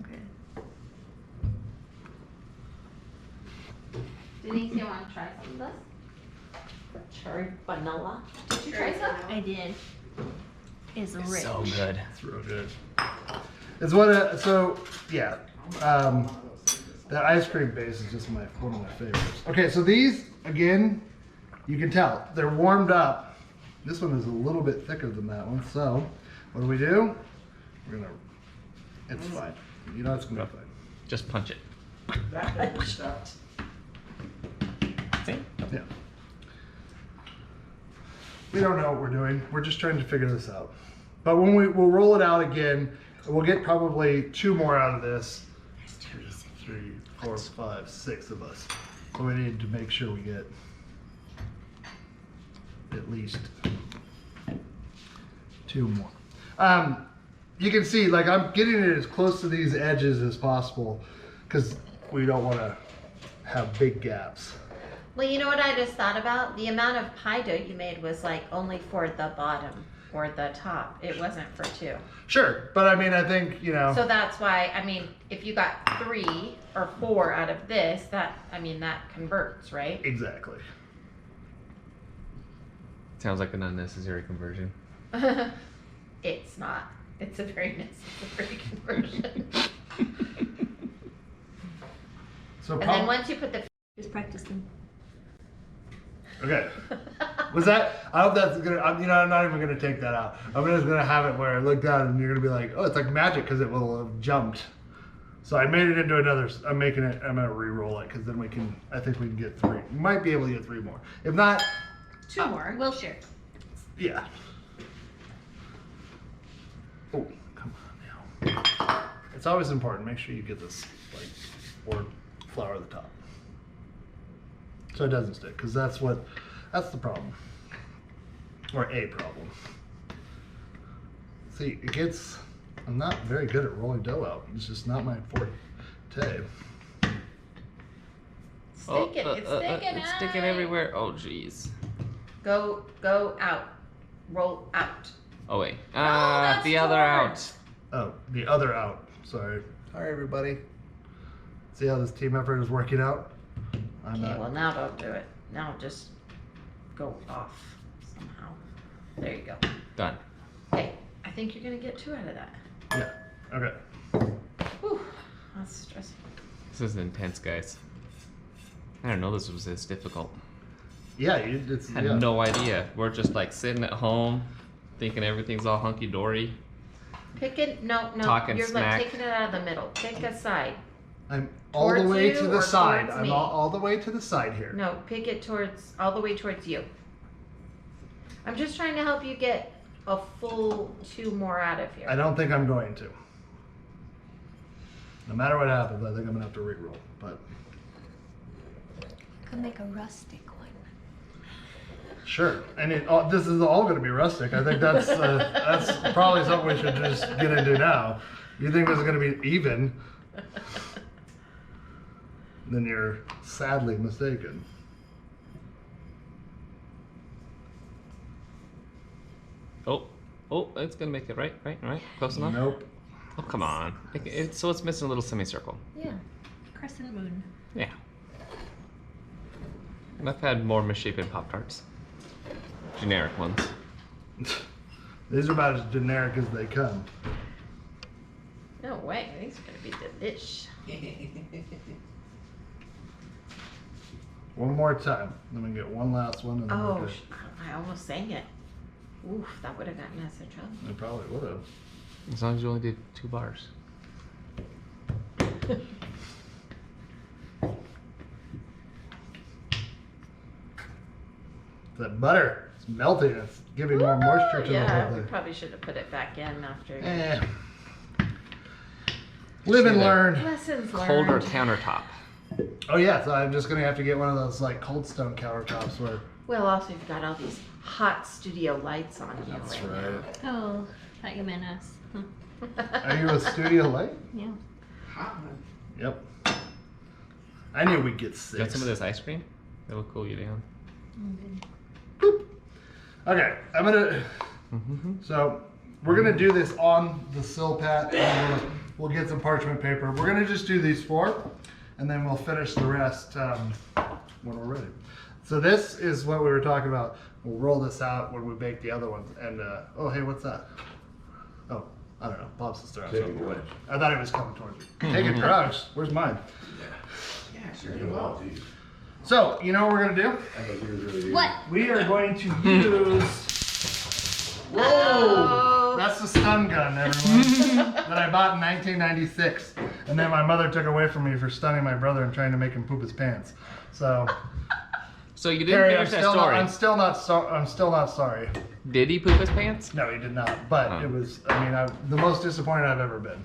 Okay.
Denise, you want to try some of this? Cherry vanilla. Did you try some?
I did. It's rich.
So good.
it's real good. It's what, so, yeah. That ice cream base is just one of my favorites. Okay, so these, again, you can tell, they're warmed up. This one is a little bit thicker than that one, so what do? We're gonna, it's fine. You know it's gonna be fine.
Just punch it. See?
Yeah. We don't know what we're doing. We're just trying to figure this out. But when we'll roll it out again, we'll get probably 2 more out of this. 3, 4, 5, 6 of us. So we need to make sure we get at least 2 more. you can see, like, I'm getting it as close to these edges as possible because we don't want to have big gaps.
Well, you know what I just thought about? The amount of pie dough you made was like only for the bottom or the top. It wasn't for 2.
Sure, but I mean, I think, you know.
So that's why, I mean, if you got 3 or 4 out of this, that converts, right?
Exactly.
Sounds like an unnecessary conversion.
It's not. It's a very necessary conversion.
So
And then once you put the
Just practice them.
okay. Was that? I hope that's gonna. I'm not even gonna take that out. I'm just gonna have it where I look down and you're gonna be like, oh, it's like magic because it will have jumped. So I made it into another. I'm gonna re-roll it because then we can. I think we can get 3. We might be able to get 3 more. If not,
2 more. We'll share.
yeah. Oh, come on now. It's always important. Make sure you get this or flour the top. So it doesn't stick, because that's the problem. Or a problem. See, I'm not very good at rolling dough out. It's just not my forte.
it's sticking.
It's sticking everywhere. Oh, jeez.
Go out. Roll out.
Oh, wait.
that's
The other
yours.
out.
Oh, the other out. Sorry. Sorry, everybody. See how this team effort is working out? I'm
Okay,
not.
well now don't do it. Now just go off somehow. There you go.
Done.
Okay, I think you're gonna get 2 out of that.
Yeah. Okay.
Whew, that's stressful.
This is intense, guys. I didn't know this was this difficult.
Yeah, it's.
Had
yeah.
no idea. We're just like sitting at home, thinking everything's all hunky dory.
Pick it. No.
Talking
You're
smack.
like taking it out of the middle. Pick a side.
I'm all the
Towards
way
you
to the
or
side.
towards
I'm
me?
all the way to the side here.
No, pick it all the way towards you. I'm just trying to help you get a full 2 more out of here.
I don't think I'm going to. No matter what happens, I think I'm gonna have to re-roll. But
Could make a rustic one.
sure, and this is all gonna be rustic. I think that's probably something we should just get into now. You think this is gonna be even? Then you're sadly mistaken.
Oh, it's gonna make it right. Close enough.
Nope.
Oh, come on. So it's missing a little semicircle.
Yeah. Crescent moon.
Yeah. And I've had more misshapen Pop-Tarts. Generic ones.
These are about as generic as they come.
No way. These are gonna be delish.
One more time. Then we get one last one, and then we're
Oh,
good.
I almost sang it. Oof, that would have gotten us in trouble.
They probably would have.
As long as you only did 2 bars.
That butter, it's melting. It's giving more moisture to the
Yeah,
whole
we
thing.
probably should have put it back in after.
Live and
See that?
learn.
Lessons learned.
Colder countertop.
Oh yeah, so I'm just gonna have to get one of those like cold stone countertops where.
Well, also you've got all these hot studio lights on you.
That's
right
right.
Oh, thought you meant us. Huh.
now.
Are you a studio light?
Yeah.
Hot one.
Yep. I knew we'd get 6.
Got some of this ice cream? It'll cool you down.
Good.
Okay, I'm gonna. So we're gonna do this on the sill pat, and we'll get some parchment paper. We're gonna just do these 4, and then we'll finish the rest when we're ready. So this is what we were talking about. We'll roll this out when we bake the other ones. And oh hey, what's that? Oh, I don't know. Bob's sister. I thought it was coming towards me. Take it, drugs. Where's mine?
Yeah, sure you will.
So you know what we're gonna do?
What?
We are going to use. Whoa!
Uh-oh.
That's the stun gun, everyone. that I bought in 1996, and then my mother took away from me for stunning my brother and trying to make him poop his pants. So,
So you didn't
Carrie, I'm
finish that
still,
story.
I'm still not sorry.
Did he poop his pants?
No, he did not. But
Oh.
it was. I mean, the most disappointed I've ever been.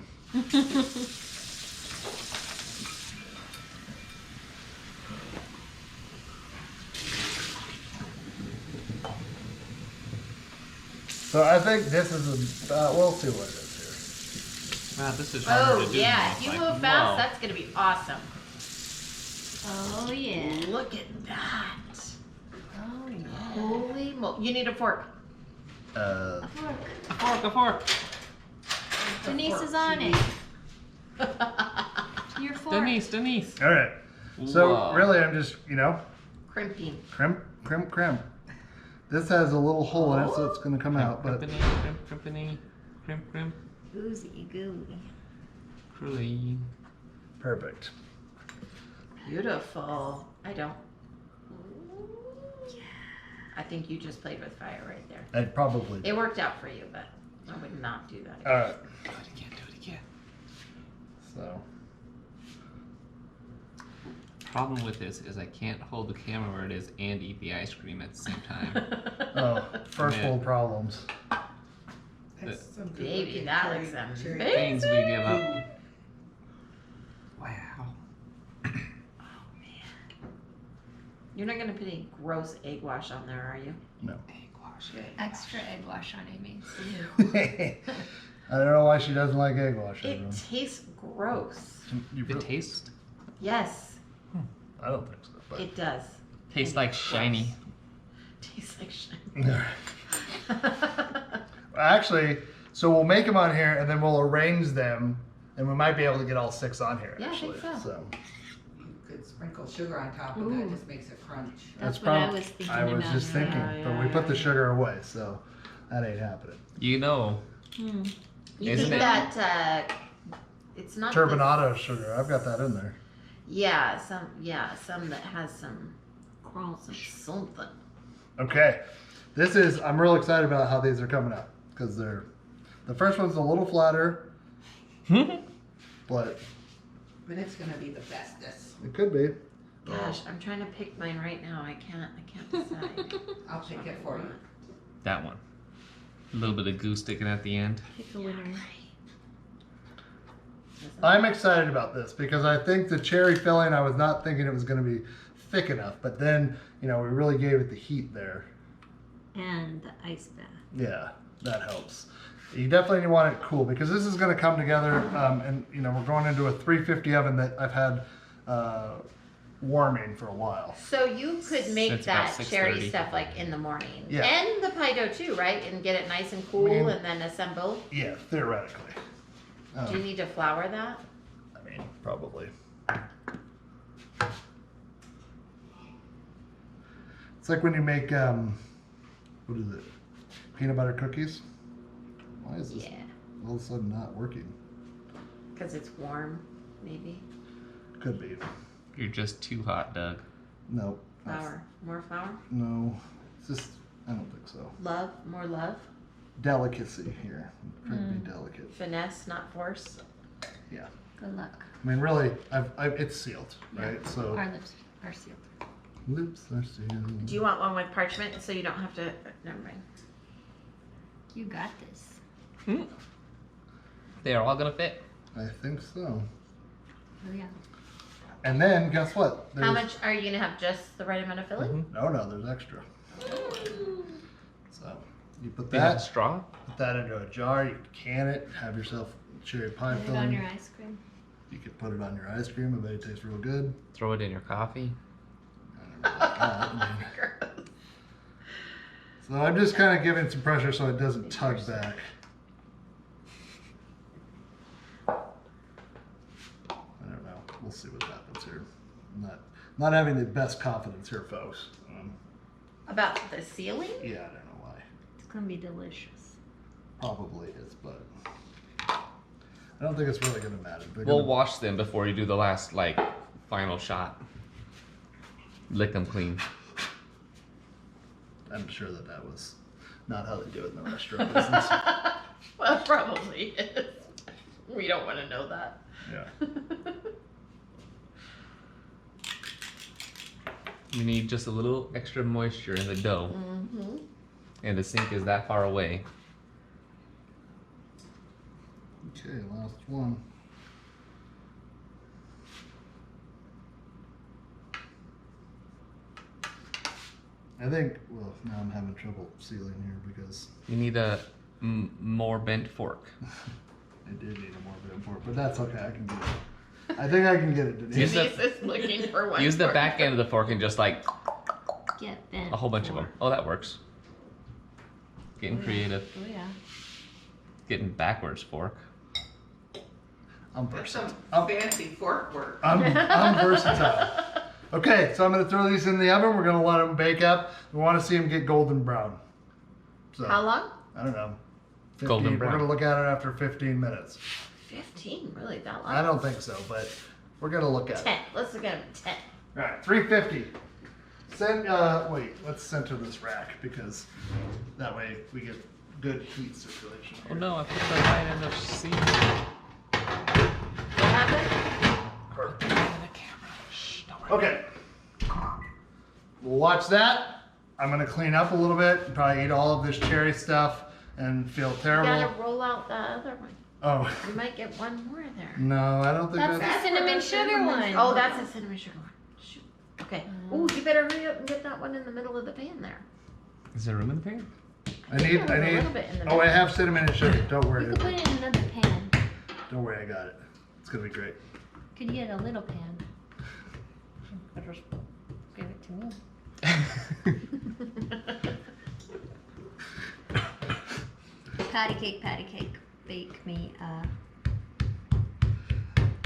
So I think this is we'll see what it is
Wow, this is harder
Oh
to do.
yeah,
than
if you
it's
move
like,
fast,
whoa.
that's gonna be awesome.
Oh yeah.
Look at that.
Oh yeah.
Holy mo! You need a fork.
Uh,
A fork.
A fork.
Denise is on it. Your fork.
Denise.
all right. So
Whoa.
really, I'm just
Crimping.
crimp. This has a little hole in it, so it's gonna come out. But
Crimp.
Oozy gooey.
Truly.
perfect.
Beautiful. I don't. I think you just played with fire right there.
I'd probably.
It worked out for you, but I would not do that.
All right.
Do it again.
So
Problem with this is I can't hold the camera where it is and eat the ice cream at the same time.
first
Yeah.
world problems.
That's some good
Baby,
looking
that
cherry-
looks
cherry
amazing.
Things we give up.
food.
Wow.
You're not gonna put any gross egg wash on there, are you?
Egg wash.
Extra egg wash on Amy's.
I don't know why she doesn't like egg wash.
It tastes gross.
The taste
Yes,
I don't think so. But
it does.
tastes like shiny.
Tastes like shit.
actually, so we'll make them on here, and then we'll arrange them, and we might be able to get all 6 on here.
Yeah, I
actually.
think so.
You could sprinkle sugar on top of
Ooh.
that, just makes it crunch.
That's what
prob-
I was thinking
I was
about.
just thinking,
Yeah,
but we
yeah,
put the
yeah.
sugar away, so that ain't happening.
You know.
Hmm.
You
Isn't
need
it?
that. It's not.
Turbinado
the-
sugar, I've got that in there.
Yeah, some that has some
Crunch.
something.
Okay, I'm real excited about how these are coming out because the first one's a little flatter, but
But it's gonna be the bestest.
it could be.
Gosh, I'm trying to pick mine right now. I can't decide.
I'll pick it for you.
That one. A little bit of goo sticking at the end.
Pick a winner.
I'm excited about this because I think the cherry filling, I was not thinking it was going to be thick enough, but then, we really gave it the heat there.
And the ice bath.
Yeah, that helps. You definitely want it cool because this is going to come together, and, we're going into a 350 oven that I've had warming for a while.
So you could make
Since about
that cherry
6:30.
stuff like in the morning,
Yeah.
and the pie dough too, right? And get it nice and cool,
I mean-
and then assemble.
Yeah, theoretically.
Do you need to flour that?
Probably. It's like when you make, what is it? Peanut butter cookies? Why is this
Yeah,
all of a sudden not working?
because it's warm, maybe.
Could be.
You're just too hot, Doug.
No.
Flour, more flour.
No. It's just, I don't think so.
Love, more love.
Delicacy here. Trying to be delicate.
Finesse, not force.
Good luck.
I mean, really, it's sealed, right? So,
Our lips are sealed.
lips are sealed.
Do you want one with parchment so you don't have to? Never mind.
You got this.
They're all gonna fit.
I think so.
Oh yeah.
And then, guess what?
How much are you gonna have? Just the right amount of filling?
No, there's extra. So, you put
They have
that,
straw.
put that into a jar, you can can it, have yourself cherry pie
Put it on
filling.
your ice cream.
You could put it on your ice cream, I bet it tastes real good.
Throw it in your coffee.
I don't know about that, I mean. So I'm just kind of giving some pressure so it doesn't tug back. I don't know. We'll see what happens here. I'm not having the best confidence here, folks.
About the sealing?
Yeah, I don't know why.
It's gonna be delicious.
Probably is, but I don't think it's really going to matter. They're
We'll
gonna-
wash them before you do the last final shot. Lick them clean.
I'm sure that was not how they do it in the restaurant business.
Well, probably is. We don't want to know that.
Yeah.
You need just a little extra moisture in the dough,
Mm-hmm.
and the sink is that far away.
Okay, last one. I think, well, now I'm having trouble sealing here because
You need a more bent fork.
It did need a more bent fork, but that's okay. I can get it. I think I can get it, Denise.
Use the-
Denise is looking for one.
Use the
for
back
her.
end of the fork and just like
Get bent.
a whole bunch of them. Oh, that works. Getting
Oh, yeah.
creative.
Oh yeah.
Getting backwards fork.
I'm
That's
versatile.
some fancy fork work.
I'm versatile. Okay, so I'm gonna throw these in the oven. We're gonna let them bake up. We want to see them get golden brown. So
How long?
I don't know. 15,
Golden brown.
We're gonna look at it after 15 minutes.
15, really that long?
I don't think so, but we're gonna look at it.
10. Let's look at them. 10.
All right, 350. Wait, let's center this rack because that way we get good heat circulation.
Oh no, I put the right end of seat.
What happened?
Okay. We'll watch that. I'm gonna clean up a little bit and probably eat all of this cherry stuff and feel
You
terrible.
gotta roll out the other one.
Oh,
You might get one more there.
no, I don't think
That's
that's.
the cinnamon sugar one.
Oh, that's a cinnamon sugar one. Shoot. Okay. Ooh, you better hurry up and get that one in the middle of the pan there.
Is there room in the pan?
I
think
need,
there was
I
a
need.
little bit in the
Oh, I
middle.
have cinnamon and sugar. Don't worry.
You could put it in another pan.
Don't worry, I got it. It's gonna be great.
Could you get a little pan? Or just give it to me. Patty cake, bake me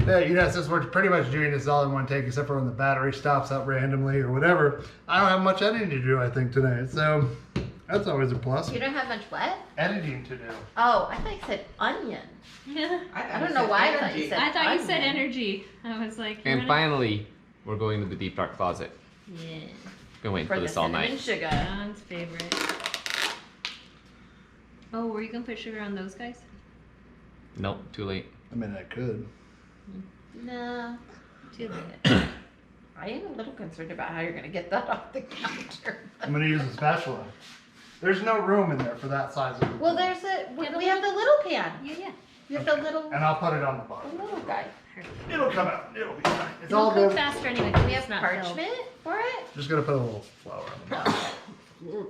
Yeah, you know, since we're pretty much doing this all in one take, except for when the battery stops up randomly or whatever, I don't have much editing to do, I think, today. So that's always a plus.
You don't have much what?
Editing to do.
Oh, I thought you said onion.
Yeah.
I don't know why I thought you said
I thought you said
onion.
energy. I was like, you
And
wanna-
finally, we're going to the deep dark closet.
Yeah.
Been waiting
For
for
the
this all
cinnamon
night.
sugar.
John's favorite. Oh, were you gonna put sugar on those guys?
Nope, too late.
I mean, I could.
No.
Too late.
I am a little concerned about how you're gonna get that off the counter.
I'm gonna use a spatula. There's no room in there for that size of.
Well, there's a.
Get a
We have the little pan.
Yeah.
You have the little.
And I'll put it on the
The
bottom.
little guy.
It'll come out. It'll be fine. It's
It'll
all
cook
good.
faster anyway.
Do we
It's
have
not
parchment
filled.
for it?
Just gonna put a little flour on the bottom.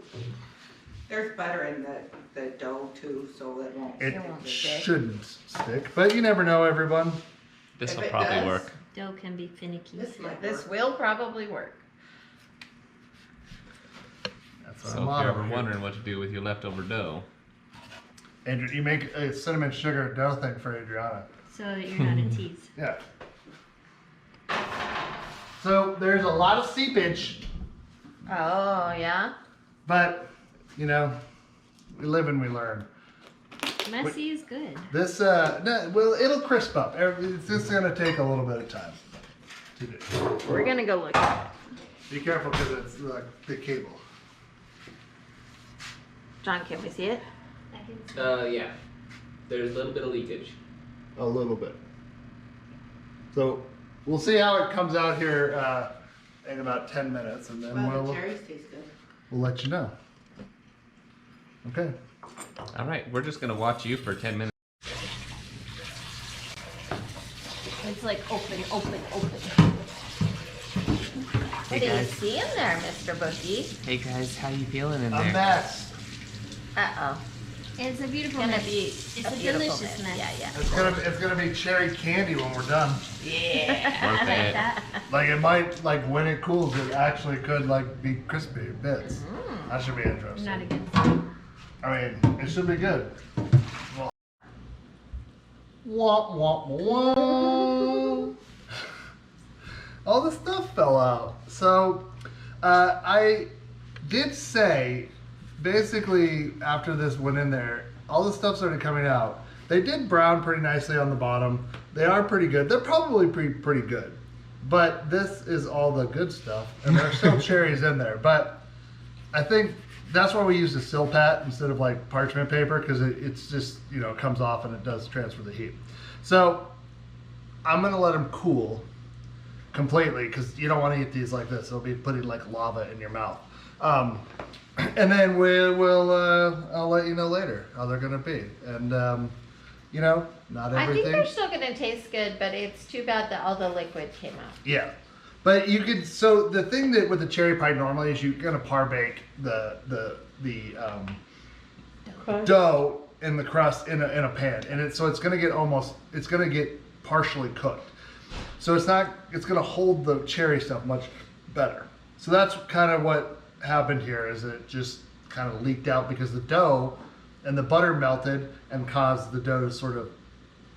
There's butter in the dough too, so it won't.
It
won't stick.
shouldn't stick, but you never know, everyone.
This
If
will
it
probably
does,
work.
Dough can be finicky.
This might
This
work.
will probably work.
That's what
So
I'm
if
on
you're
over
ever
here.
wondering what to do with your leftover dough,
Andrew, you make a cinnamon sugar dough thing for Adriana.
So that you're not a tease.
Yeah. So there's a lot of seepage,
Oh yeah.
but you know, we live and we learn.
Messy is good.
This, no, well, it'll crisp up. It's just gonna take a little bit of time to do.
We're gonna go look at it.
Be careful because it's like the cable.
John, can we see it?
yeah. There's a little bit of leakage.
A little bit. So we'll see how it comes out here in about 10 minutes, and then
Well, the
we'll
cherries taste good.
let you know. Okay.
All right, we're just gonna watch you for 10 minutes.
It's like open.
What do you see in there, Mr. Bookie?
Hey guys, how you feeling in
A mess.
Uh-oh.
It's a beautiful
Gonna
mess.
be
It's
a
a
beautiful
delicious
mess.
mess.
Yeah,
It's gonna be cherry candy when we're done.
yeah.
Worth it.
Like it might, like when it cools, it actually could like be crispy bits. That should be
I'm
interesting.
not against it.
I mean, it should be good. Well, wah wah wah. All the stuff fell out. So I did say, basically after this went in there, all the stuff started coming out. They did brown pretty nicely on the bottom. They are pretty good. They're probably pretty good. But this is all the good stuff, and there are still cherries in there. But I think that's why we use the Silpat instead of like parchment paper, because it's just, you know, it comes off and it does transfer the heat. So I'm gonna let them cool completely, because you don't want to eat these like this. It'll be putting like lava in your mouth. And then I'll let you know later how they're gonna be. And you know, not
I think
everything.
they're still gonna taste good, but it's too bad that all the liquid came out.
Yeah, but you could. So the thing that with the cherry pie normally is you're gonna par bake the dough in the crust in a pan, and it's gonna get partially cooked. So it's gonna hold the cherry stuff much better. So that's kind of what happened here, is it just kind of leaked out because the dough and the butter melted and caused the dough to sort of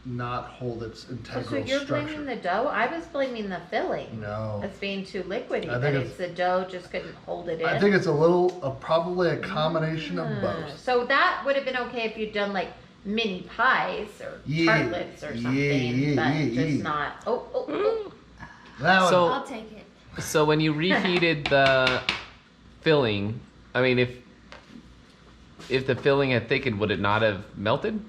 not hold its
So
integral
you're
structure.
blaming the dough? I was blaming the filling.
No.
As being too liquidy,
I
but
think
it's the dough just couldn't hold it in.
I think it's probably a combination of both.
So that would have been okay if you'd done like mini pies or
Yeah,
tartlets or
yeah,
something, but
yeah.
just not. Oh.
That one,
So-
I'll take it.
So when you reheated the filling, I mean, if the filling had thickened, would it not have melted?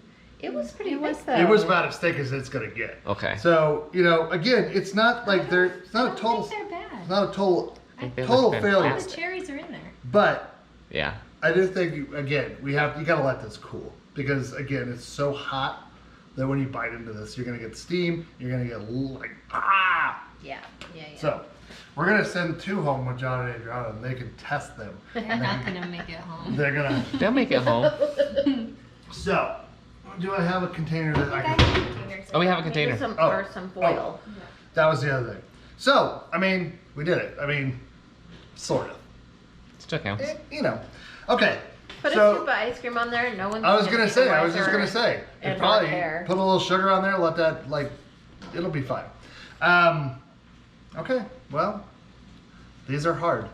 It was pretty
It was-
thick though.
it was about as thick as it's gonna get.
Okay.
So again, it's not like it's not a total,
I don't think they're
it's
bad.
not a total
They
total
look
failure.
All the
fantastic.
cherries are in there.
But
Yeah.
I do think you gotta let this cool, because again, it's so hot that when you bite into this, you're gonna get steam. You're gonna get like
Yeah.
So we're gonna send 2 home with John and Adriana, and they can test them.
They're not gonna make it home.
They're gonna.
They'll make it home.
So, do I have a container that I
I
can?
got containers.
Oh, we have a
Maybe
container.
some
Oh.
or some foil.
That was the other thing. So, I mean, we did it. I mean, sort of.
Still counts.
Okay.
Put a
so
scoop of ice cream on there. No one's.
I was
gonna
gonna say.
be
I was just
wiser
gonna say.
and
And probably
not care.
put a little sugar on there. Let that it'll be fine. Okay. Well, these are hard.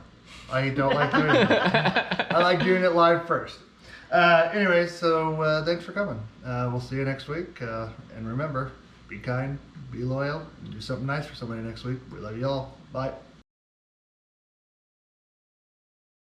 I don't like doing it. I like doing it live first. Anyway, so thanks for coming. We'll see you next week. And remember, be kind, be loyal, and do something nice for somebody next week. We love you all. Bye.